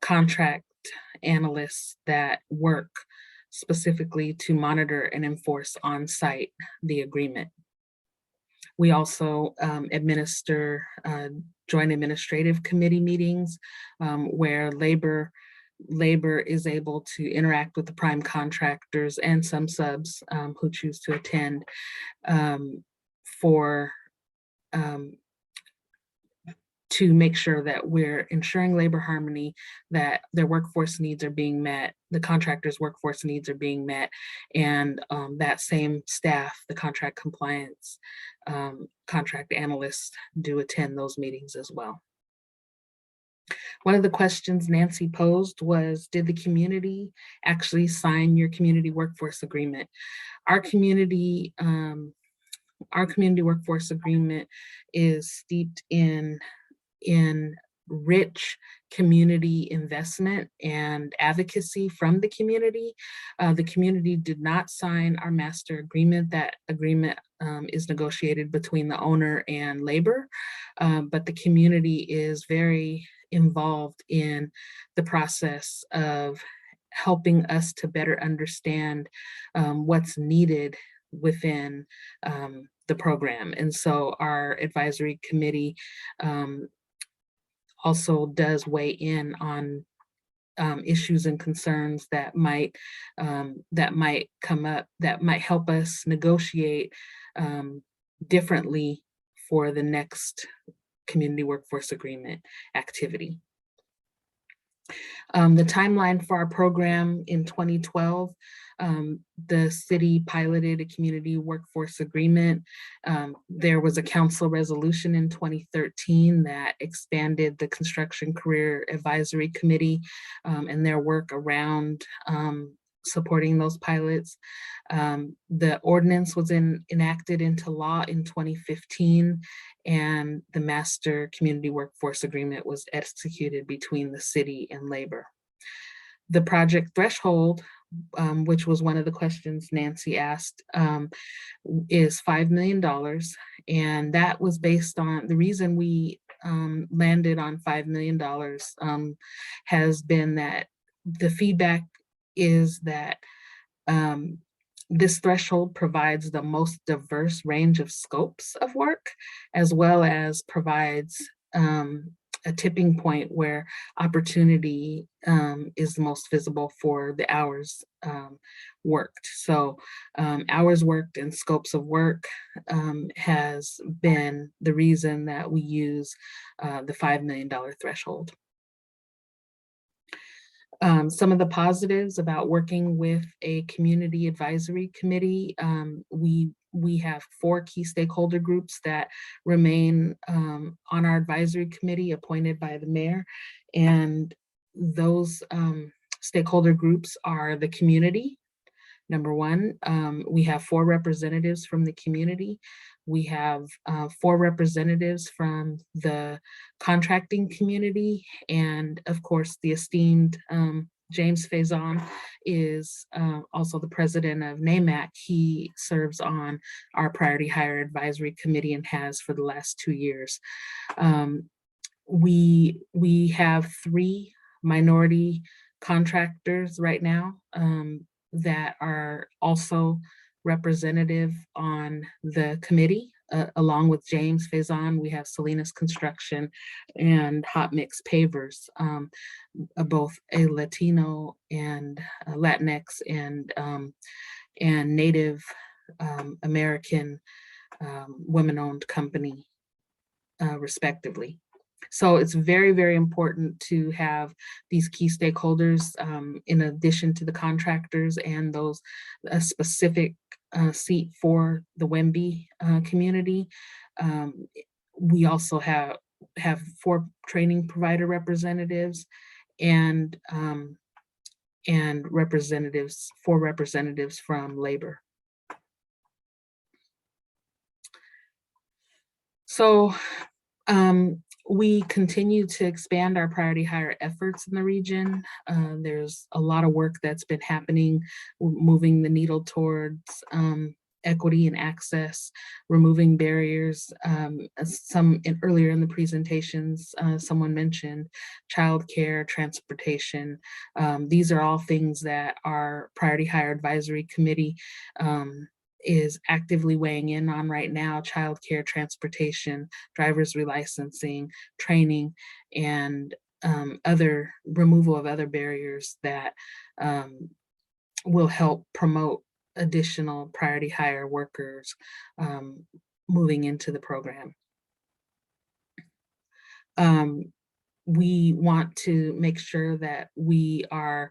[SPEAKER 15] contract analysts that work specifically to monitor and enforce on site the agreement. We also administer joint administrative committee meetings where labor is able to interact with the prime contractors and some subs who choose to attend to make sure that we're ensuring labor harmony, that their workforce needs are being met, the contractors' workforce needs are being met, and that same staff, the contract compliance, contract analysts, do attend those meetings as well. One of the questions Nancy posed was, did the community actually sign your community workforce agreement? Our community workforce agreement is steeped in rich community investment and advocacy from the community. The community did not sign our master agreement. That agreement is negotiated between the owner and labor, but the community is very involved in the process of helping us to better understand what's needed within the program. And so our advisory committee also does weigh in on issues and concerns that might come up, that might help us negotiate differently for the next community workforce agreement activity. The timeline for our program in 2012, the city piloted a community workforce agreement. There was a council resolution in 2013 that expanded the Construction Career Advisory Committee and their work around supporting those pilots. The ordinance was enacted into law in 2015, and the master community workforce agreement was executed between the city and labor. The project threshold, which was one of the questions Nancy asked, is $5 million. And that was based on, the reason we landed on $5 million has been that the feedback is that this threshold provides the most diverse range of scopes of work, as well as provides a tipping point where opportunity is the most visible for the hours worked. So hours worked and scopes of work has been the reason that we use the $5 million threshold. Some of the positives about working with a community advisory committee, we have 4 key stakeholder groups that remain on our advisory committee appointed by the mayor. And those stakeholder groups are the community. Number one, we have 4 representatives from the community. We have 4 representatives from the contracting community. And of course, the esteemed James Faison is also the president of NAMAC. He serves on our Priority Hire Advisory Committee and has for the last 2 years. We have 3 minority contractors right now that are also representative on the committee. Along with James Faison, we have Salinas Construction and Hot Mix Pavers, both a Latino and Latinx and Native American women-owned company, respectively. So it's very, very important to have these key stakeholders in addition to the contractors and those specific seat for the WEMB community. We also have 4 training provider representatives and representatives, 4 representatives from labor. So we continue to expand our priority hire efforts in the region. There's a lot of work that's been happening, moving the needle towards equity and access, removing barriers. Earlier in the presentations, someone mentioned childcare, transportation. These are all things that our Priority Hire Advisory Committee is actively weighing in on right now: childcare, transportation, driver's relicensing, training, and other removal of other barriers that will help promote additional priority hire workers moving into the program. We want to make sure that we are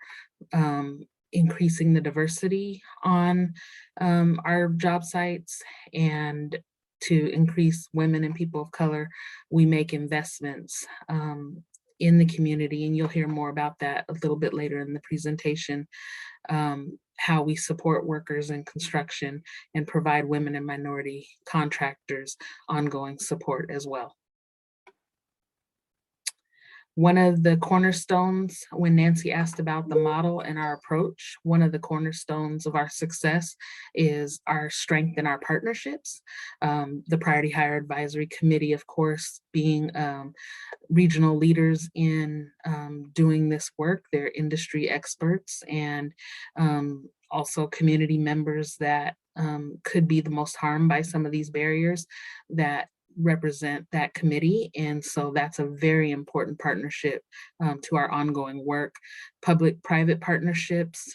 [SPEAKER 15] increasing the diversity on our job sites, and to increase women and people of color, we make investments in the community, and you'll hear more about that a little bit later in the presentation, how we support workers in construction and provide women and minority contractors ongoing support as well. One of the cornerstones, when Nancy asked about the model and our approach, one of the cornerstones of our success is our strength in our partnerships. The Priority Hire Advisory Committee, of course, being regional leaders in doing this work. They're industry experts and also community members that could be the most harmed by some of these barriers that represent that committee. And so that's a very important partnership to our ongoing work. Public-private partnerships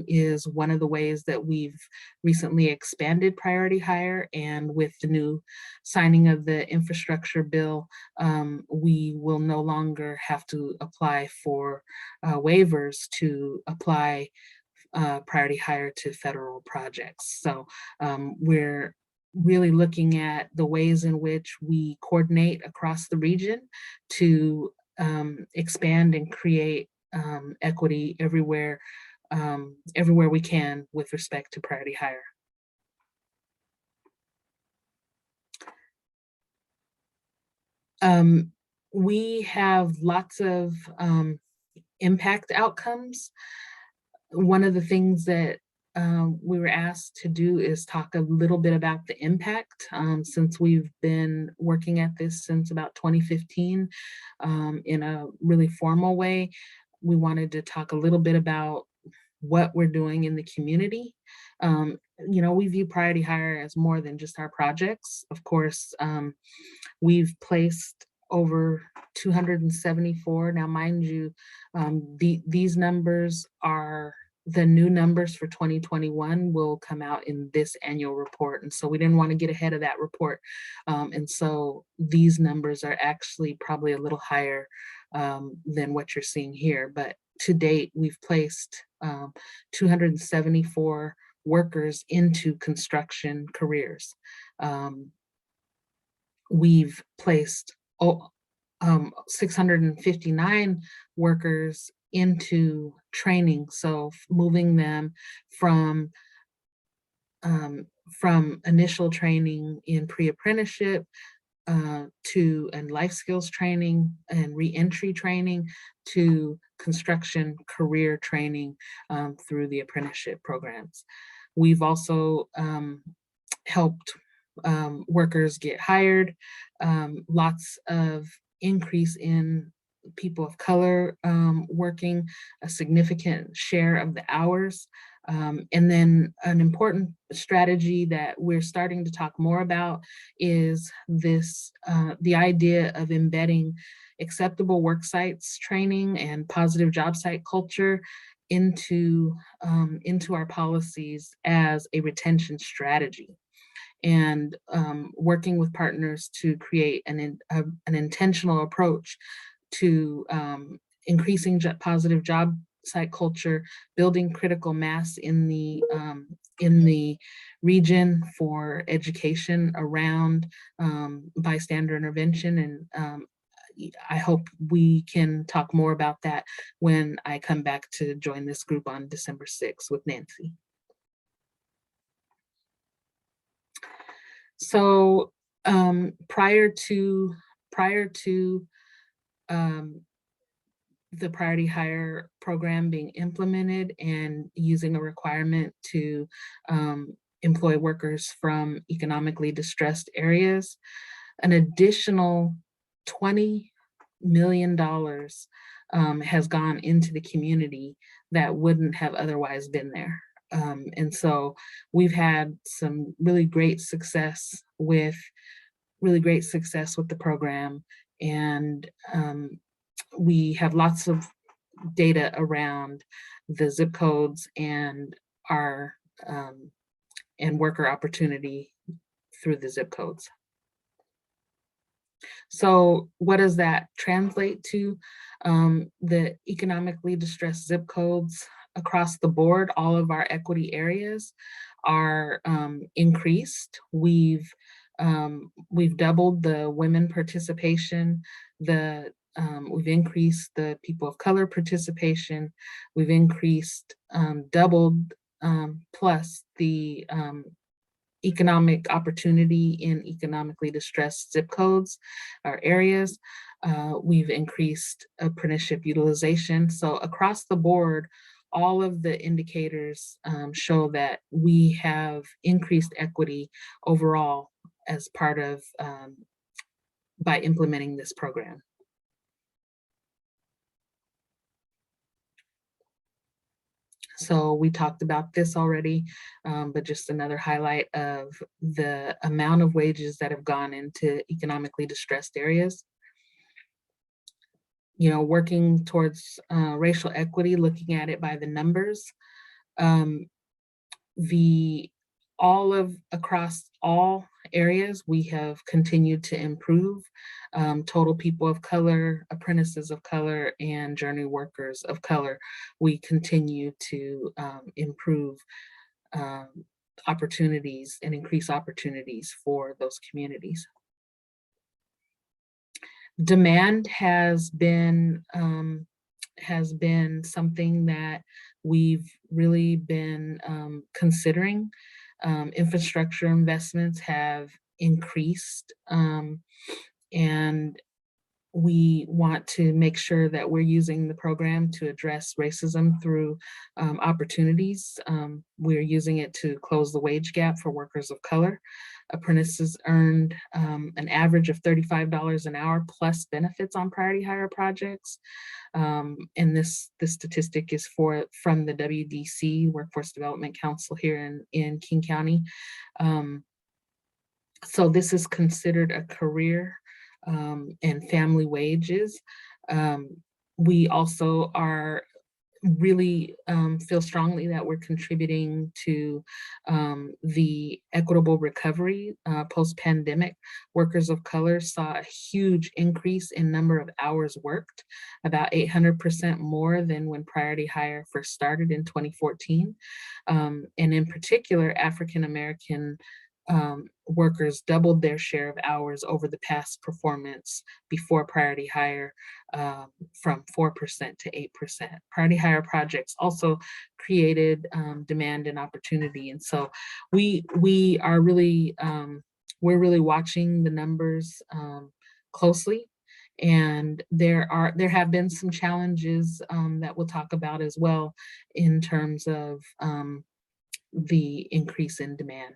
[SPEAKER 15] is one of the ways that we've recently expanded Priority Hire. And with the new signing of the infrastructure bill, we will no longer have to apply for waivers to apply Priority Hire to federal projects. So we're really looking at the ways in which we coordinate across the region to expand and create equity everywhere, everywhere we can with respect to Priority Hire. We have lots of impact outcomes. One of the things that we were asked to do is talk a little bit about the impact since we've been working at this since about 2015 in a really formal way. We wanted to talk a little bit about what we're doing in the community. You know, we view Priority Hire as more than just our projects. Of course, we've placed over 274. Now, mind you, these numbers are the new numbers for 2021 will come out in this annual report. And so we didn't want to get ahead of that report. And so these numbers are actually probably a little higher than what you're seeing here. But to date, we've placed 274 workers into construction careers. We've placed 659 workers into training, so moving them from initial training in pre-apprenticeship to life skills training and re-entry training to construction career training through the apprenticeship programs. We've also helped workers get hired, lots of increase in people of color working, a significant share of the hours. And then an important strategy that we're starting to talk more about is this, the idea of embedding acceptable work sites training and positive job site culture into our policies as a retention strategy. And working with partners to create an intentional approach to increasing positive job site culture, building critical mass in the region for education around bystander intervention. And I hope we can talk more about that when I come back to join this group on December 6th with Nancy. So prior to the Priority Hire program being implemented and using a requirement to employ workers from economically distressed areas, an additional $20 million has gone into the community that wouldn't have otherwise been there. And so we've had some really great success with the program, and we have lots of data around the zip codes and our and worker opportunity through the zip codes. So what does that translate to? The economically distressed zip codes across the board, all of our equity areas are increased. We've doubled the women participation, we've increased the people of color participation, we've increased, doubled plus the economic opportunity in economically distressed zip codes or areas. We've increased apprenticeship utilization. So across the board, all of the indicators show that we have increased equity overall as part of by implementing this program. So we talked about this already, but just another highlight of the amount of wages that have gone into economically distressed areas. You know, working towards racial equity, looking at it by the numbers, across all areas, we have continued to improve total people of color, apprentices of color, and journey workers of color. We continue to improve opportunities and increase opportunities for those communities. Demand has been something that we've really been considering. Infrastructure investments have increased, and we want to make sure that we're using the program to address racism through opportunities. We're using it to close the wage gap for workers of color. Apprentices earned an average of $35 an hour plus benefits on priority hire projects. And this statistic is from the WDC, Workforce Development Council here in King County. So this is considered a career and family wages. We also are really feel strongly that we're contributing to the equitable recovery post-pandemic. Workers of color saw a huge increase in number of hours worked, about 800% more than when priority hire first started in 2014. And in particular, African-American workers doubled their share of hours over the past performance before priority hire, from 4% to 8%. Priority hire projects also created demand and opportunity. And so we are really, we're really watching the numbers closely. And there have been some challenges that we'll talk about as well in terms of the increase in demand.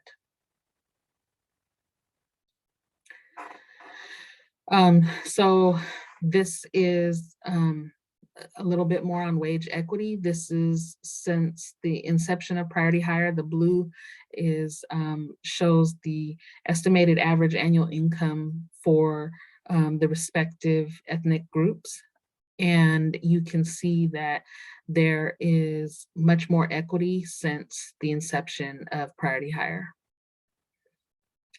[SPEAKER 15] So this is a little bit more on wage equity. This is since the inception of priority hire. The blue is shows the estimated average annual income for the respective ethnic groups. And you can see that there is much more equity since the inception of priority hire.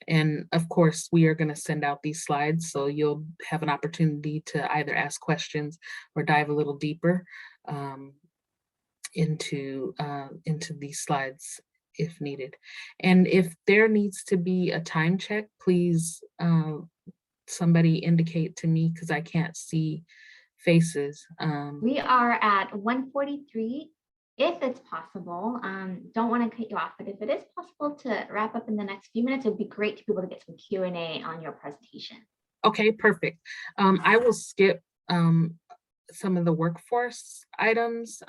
[SPEAKER 15] And of course, we are going to send out these slides, so you'll have an opportunity to either ask questions or dive a little deeper into these slides if needed. And if there needs to be a time check, please somebody indicate to me because I can't see faces.
[SPEAKER 1] We are at 1:43. If it's possible, don't want to cut you off, but if it is possible to wrap up in the next few minutes, it'd be great to be able to get some Q&A on your presentation.
[SPEAKER 15] Okay, perfect. I will skip some of the workforce items.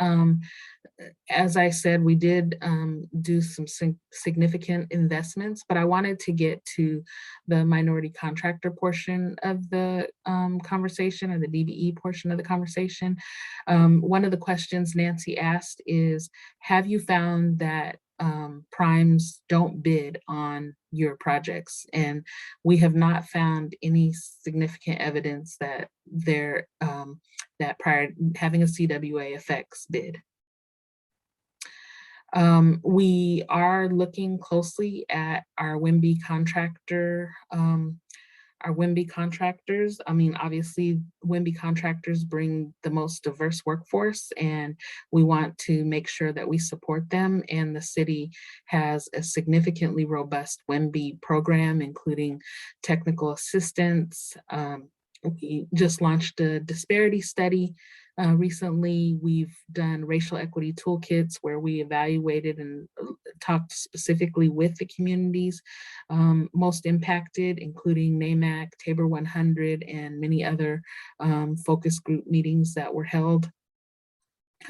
[SPEAKER 15] As I said, we did do some significant investments, but I wanted to get to the minority contractor portion of the conversation, or the DBE portion of the conversation. One of the questions Nancy asked is, have you found that primes don't bid on your projects? And we have not found any significant evidence that that having a CWA affects bid. We are looking closely at our WIMBY contractor, our WIMBY contractors. I mean, obviously WIMBY contractors bring the most diverse workforce, and we want to make sure that we support them. And the city has a significantly robust WIMBY program, including technical assistance. We just launched a disparity study Recently, we've done racial equity toolkits where we evaluated and talked specifically with the communities most impacted, including NAMAC, Tabor 100, and many other focus group meetings that were held.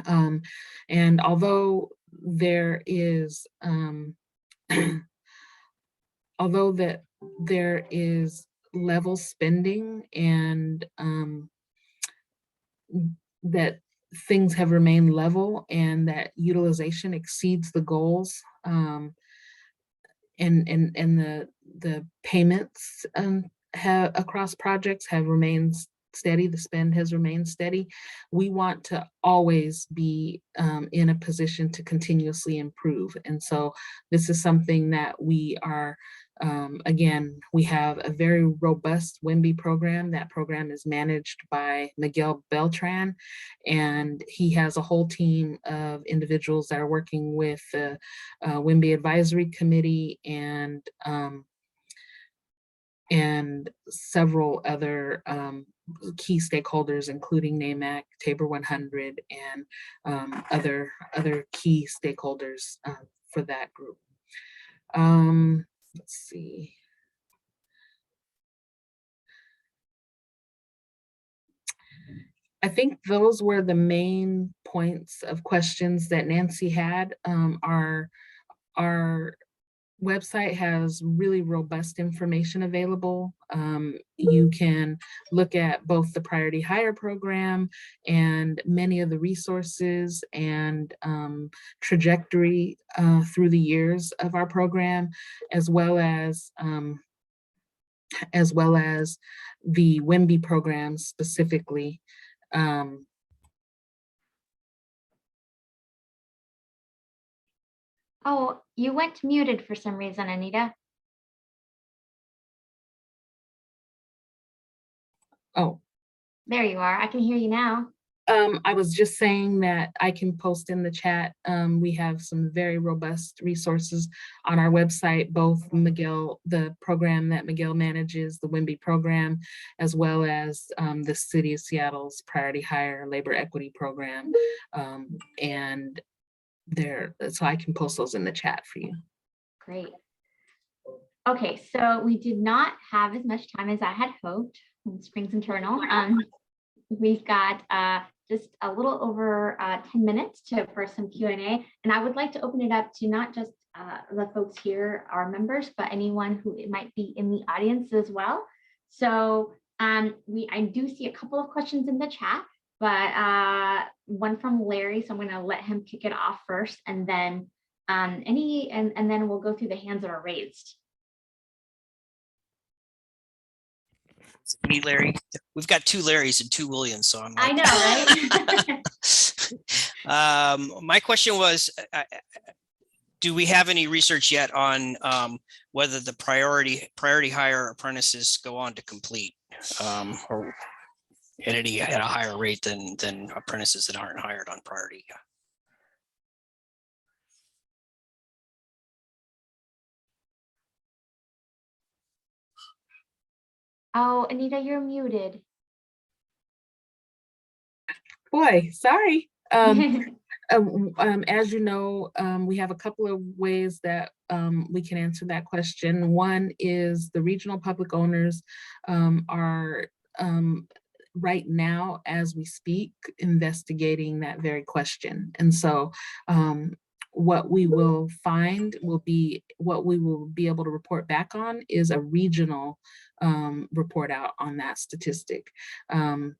[SPEAKER 15] And although there is, although that there is level spending and that things have remained level and that utilization exceeds the goals, and the payments across projects have remained steady, the spend has remained steady. We want to always be in a position to continuously improve. And so this is something that we are, again, we have a very robust WIMBY program. That program is managed by Miguel Beltran, and he has a whole team of individuals that are working with the WIMBY Advisory Committee and several other key stakeholders, including NAMAC, Tabor 100, and other key stakeholders for that group. Let's see. I think those were the main points of questions that Nancy had. Our website has really robust information available. You can look at both the priority hire program and many of the resources and trajectory through the years of our program, as well as the WIMBY program specifically.
[SPEAKER 1] Oh, you went muted for some reason, Anita.
[SPEAKER 15] Oh.
[SPEAKER 1] There you are. I can hear you now.
[SPEAKER 15] I was just saying that I can post in the chat. We have some very robust resources on our website, both Miguel, the program that Miguel manages, the WIMBY program, as well as the City of Seattle's Priority Hire Labor Equity Program. And so I can post those in the chat for you.
[SPEAKER 1] Great. Okay, so we did not have as much time as I had hoped. Springs Internal. We've got just a little over 10 minutes for some Q&A, and I would like to open it up to not just the folks here, our members, but anyone who might be in the audience as well. So I do see a couple of questions in the chat, but one from Larry, so I'm going to let him kick it off first, and then and then we'll go through the hands that are raised.
[SPEAKER 5] Me, Larry. We've got two Larrys and two Williams, so I'm like,
[SPEAKER 1] I
[SPEAKER 5] know, right? My question was, do we have any research yet on whether the priority hire apprentices go on to complete or at a higher rate than apprentices that aren't hired on priority?
[SPEAKER 1] Oh, Anita, you're muted.
[SPEAKER 15] Boy, sorry. As you know, we have a couple of ways that we can answer that question. One is the regional public owners are right now, as we speak, investigating that very question. And so what we will find will be, what we will be able to report back on is a regional report out on that statistic. And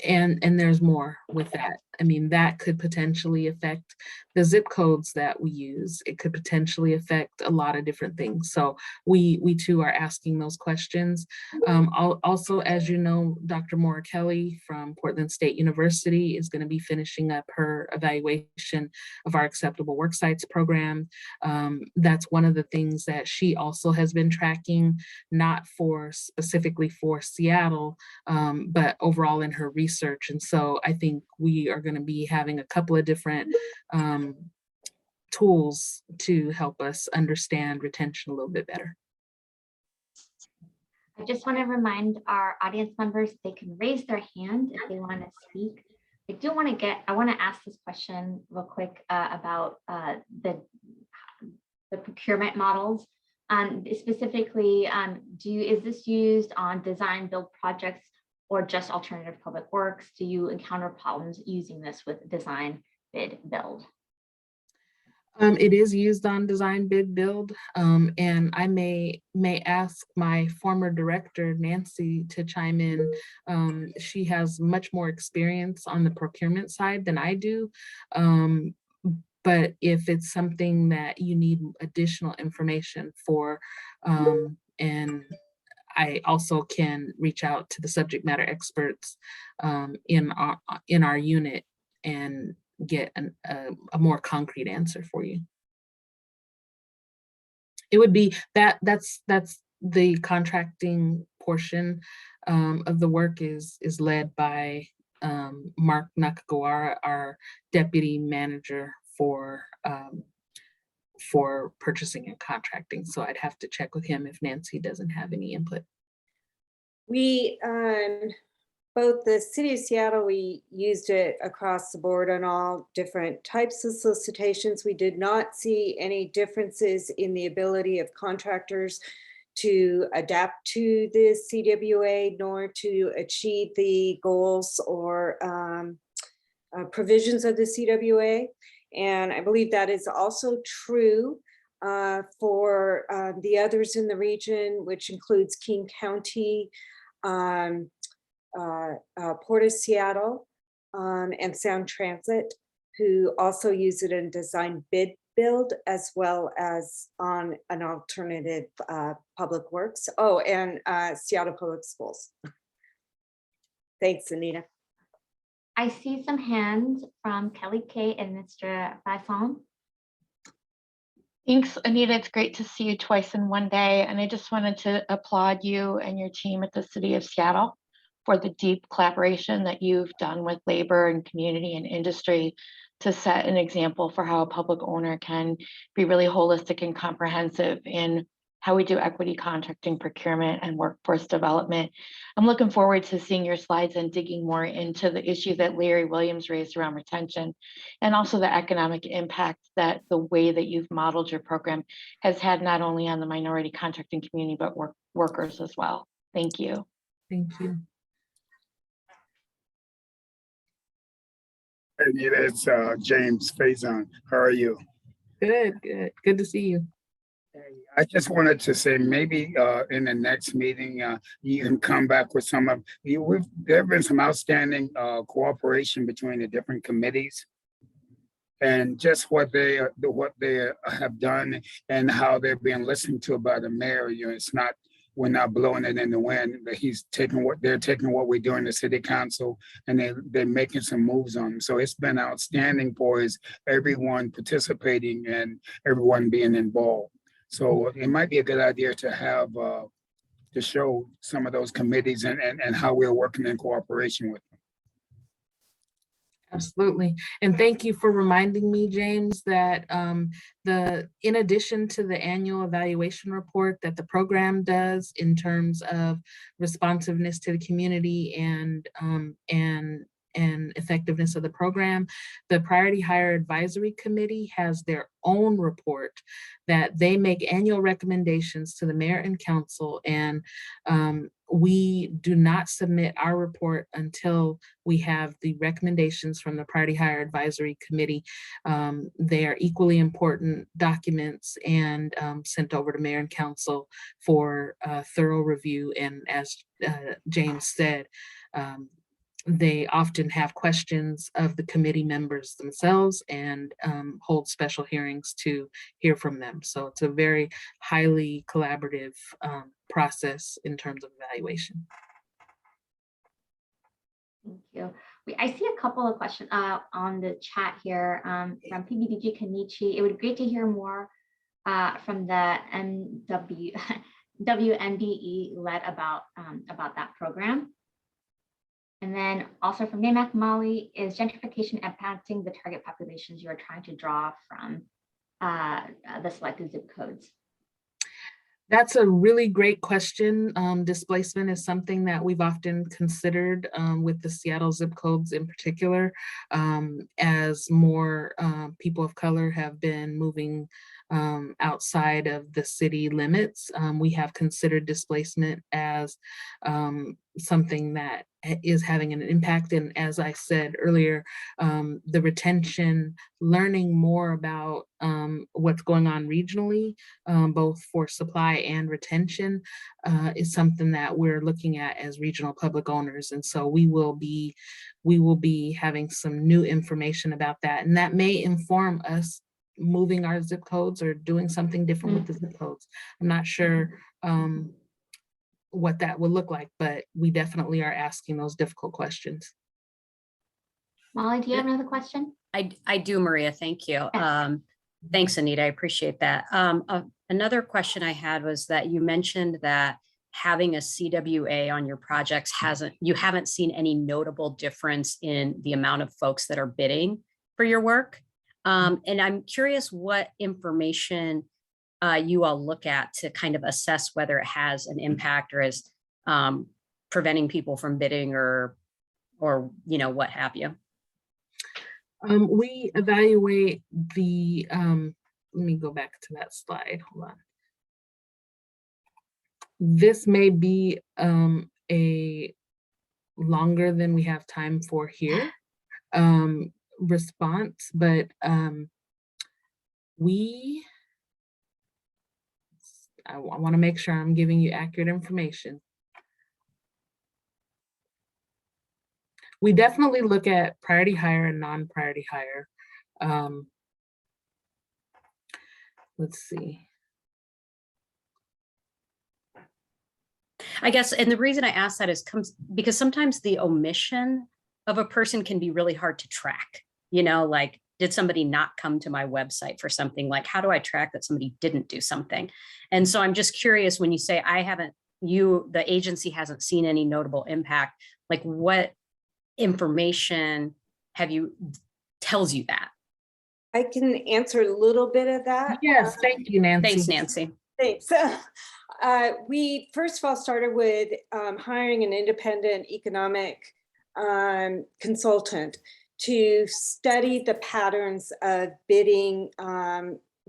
[SPEAKER 15] there's more with that. I mean, that could potentially affect the zip codes that we use. It could potentially affect a lot of different things. So we too are asking those questions. Also, as you know, Dr. Maura Kelly from Portland State University is going to be finishing up her evaluation of our acceptable work sites program. That's one of the things that she also has been tracking, not specifically for Seattle, but overall in her research. And so I think we are going to be having a couple of different tools to help us understand retention a little bit better.
[SPEAKER 1] I just want to remind our audience members they can raise their hand if they want to speak. I want to ask this question real quick about the procurement models. Specifically, is this used on design build projects or just alternative public works? Do you encounter problems using this with design bid build?
[SPEAKER 15] It is used on design bid build, and I may ask my former director, Nancy, to chime in. She has much more experience on the procurement side than I do. But if it's something that you need additional information for, and I also can reach out to the subject matter experts in our unit and get a more concrete answer for you. It would be that's the contracting portion of the work is led by Mark Nakagawara, our deputy manager for purchasing and contracting. So I'd have to check with him if Nancy doesn't have any input.
[SPEAKER 17] We both the City of Seattle, we used it across the board on all different types of solicitations. We did not see any differences in the ability of contractors to adapt to the CWA, nor to achieve the goals or provisions of the CWA. And I believe that is also true for the others in the region, which includes King County, Port of Seattle, and Sound Transit, who also use it in design bid build as well as on an alternative public works. Oh, and Seattle Public Schools. Thanks, Anita.
[SPEAKER 1] I see some hands from Kelly K and Mr. Faison.
[SPEAKER 18] Thanks, Anita. It's great to see you twice in one day. And I just wanted to applaud you and your team at the City of Seattle for the deep collaboration that you've done with labor and community and industry to set an example for how a public owner can be really holistic and comprehensive in how we do equity contracting, procurement, and workforce development. I'm looking forward to seeing your slides and digging more into the issue that Larry Williams raised around retention, and also the economic impact that the way that you've modeled your program has had not only on the minority contracting community, but workers as well. Thank you.
[SPEAKER 15] Thank you.
[SPEAKER 11] Anita, it's James Faison. How are you?
[SPEAKER 15] Good to see you.
[SPEAKER 11] I just wanted to say maybe in the next meeting, you can come back with some of you. There have been some outstanding cooperation between the different committees, and just what they have done and how they're being listened to by the mayor. You know, it's not, we're not blowing it in the wind. But they're taking what we do in the city council, and they're making some moves on them. So it's been outstanding for everyone participating and everyone being involved. So it might be a good idea to have to show some of those committees and how we're working in cooperation with them.
[SPEAKER 15] Absolutely. And thank you for reminding me, James, that in addition to the annual evaluation report that the program does in terms of responsiveness to the community and effectiveness of the program, the Priority Hire Advisory Committee has their own report that they make annual recommendations to the mayor and council, and we do not submit our report until we have the recommendations from the Priority Hire Advisory Committee. They are equally important documents and sent over to mayor and council for thorough review. And as James said, they often have questions of the committee members themselves and hold special hearings to hear from them. So it's a very highly collaborative process in terms of evaluation.
[SPEAKER 1] Thank you. I see a couple of questions on the chat here from PBDG Kenechi. It would be great to hear more from the WNBE led about that program. And then also from Namath Mali, is gentrification impacting the target populations you are trying to draw from the selected zip codes?
[SPEAKER 15] That's a really great question. Displacement is something that we've often considered with the Seattle zip codes in particular, as more people of color have been moving outside of the city limits. We have considered displacement as something that is having an impact. And as I said earlier, the retention, learning more about what's going on regionally, both for supply and retention, is something that we're looking at as regional public owners. And so we will be having some new information about that. And that may inform us moving our zip codes or doing something different with the zip codes. I'm not sure what that would look like, but we definitely are asking those difficult questions.
[SPEAKER 1] Molly, do you have another question?
[SPEAKER 19] I do, Maria, thank you. Thanks, Anita, I appreciate that. Another question I had was that you mentioned that having a CWA on your projects you haven't seen any notable difference in the amount of folks that are bidding for your work. And I'm curious what information you all look at to kind of assess whether it has an impact or is preventing people from bidding or what have you.
[SPEAKER 15] We evaluate the, let me go back to that slide, hold on. This may be a longer than we have time for here response, but I want to make sure I'm giving you accurate information. We definitely look at priority hire and non-priority hire. Let's see.
[SPEAKER 19] I guess, and the reason I ask that is because sometimes the omission of a person can be really hard to track. Like, did somebody not come to my website for something? Like, how do I track that somebody didn't do something? And so I'm just curious, when you say the agency hasn't seen any notable impact, like what information tells you that?
[SPEAKER 17] I can answer a little bit of that.
[SPEAKER 15] Yes, thank you, Nancy.
[SPEAKER 19] Thanks, Nancy.
[SPEAKER 17] Thanks. We first of all started with hiring an independent economic consultant to study the patterns of bidding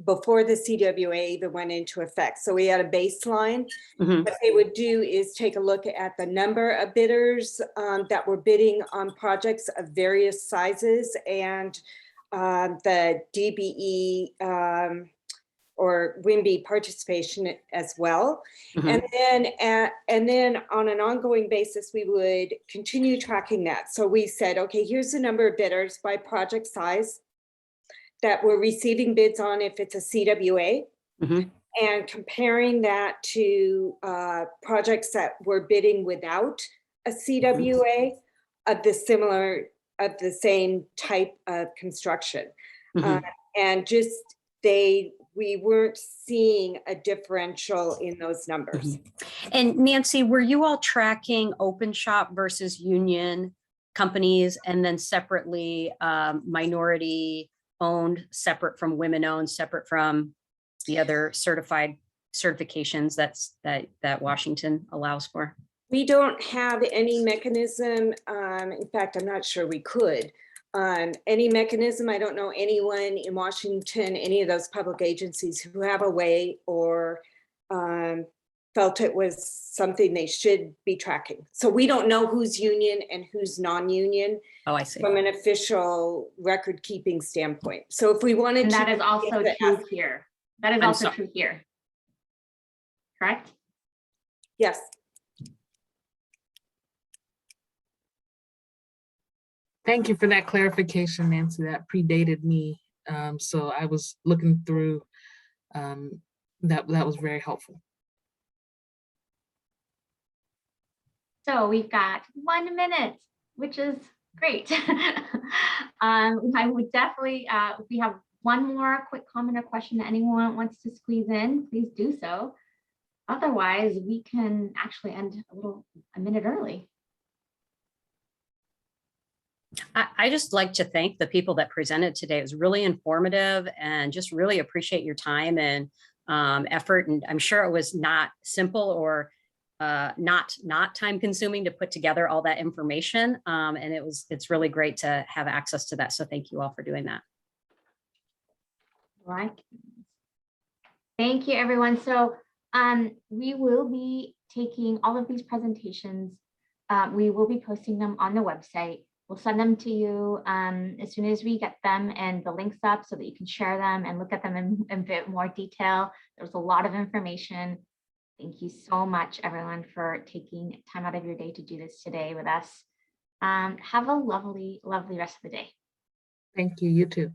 [SPEAKER 17] before the CWA even went into effect. So we had a baseline. What they would do is take a look at the number of bidders that were bidding on projects of various sizes and the DBE or WIMBY participation as well. And then on an ongoing basis, we would continue tracking that. So we said, okay, here's the number of bidders by project size that we're receiving bids on if it's a CWA, and comparing that to projects that were bidding without a CWA of the same type of construction. And just we weren't seeing a differential in those numbers.
[SPEAKER 19] And Nancy, were you all tracking open shop versus union companies, and then separately minority owned, separate from women owned, separate from the other certifications that Washington allows for?
[SPEAKER 17] We don't have any mechanism. In fact, I'm not sure we could. Any mechanism. I don't know anyone in Washington, any of those public agencies who have a way or felt it was something they should be tracking. So we don't know who's union and who's non-union.
[SPEAKER 19] Oh, I see.
[SPEAKER 17] From an official record keeping standpoint. So if we wanted
[SPEAKER 1] and
[SPEAKER 17] to.
[SPEAKER 1] That is also true here. That is also true here. Correct?
[SPEAKER 17] Yes.
[SPEAKER 15] Thank you for that clarification, Nancy. That predated me. So I was looking through, that was very helpful.
[SPEAKER 1] So we've got 1 minute, which is great. I would definitely, if we have one more quick comment or question that anyone wants to squeeze in, please do so. Otherwise, we can actually end a minute early.
[SPEAKER 19] I just like to thank the people that presented today. It was really informative, and just really appreciate your time and effort. And I'm sure it was not simple or not time consuming to put together all that information. And it's really great to have access to that. So thank you all for doing that.
[SPEAKER 1] Right. Thank you, everyone. So we will be taking all of these presentations. We will be posting them on the website. We'll send them to you as soon as we get them and the links up so that you can share them and look at them in a bit more detail. There's a lot of information. Thank you so much, everyone, for taking time out of your day to do this today with us. Have a lovely, lovely rest of the day.
[SPEAKER 15] Thank you. You too.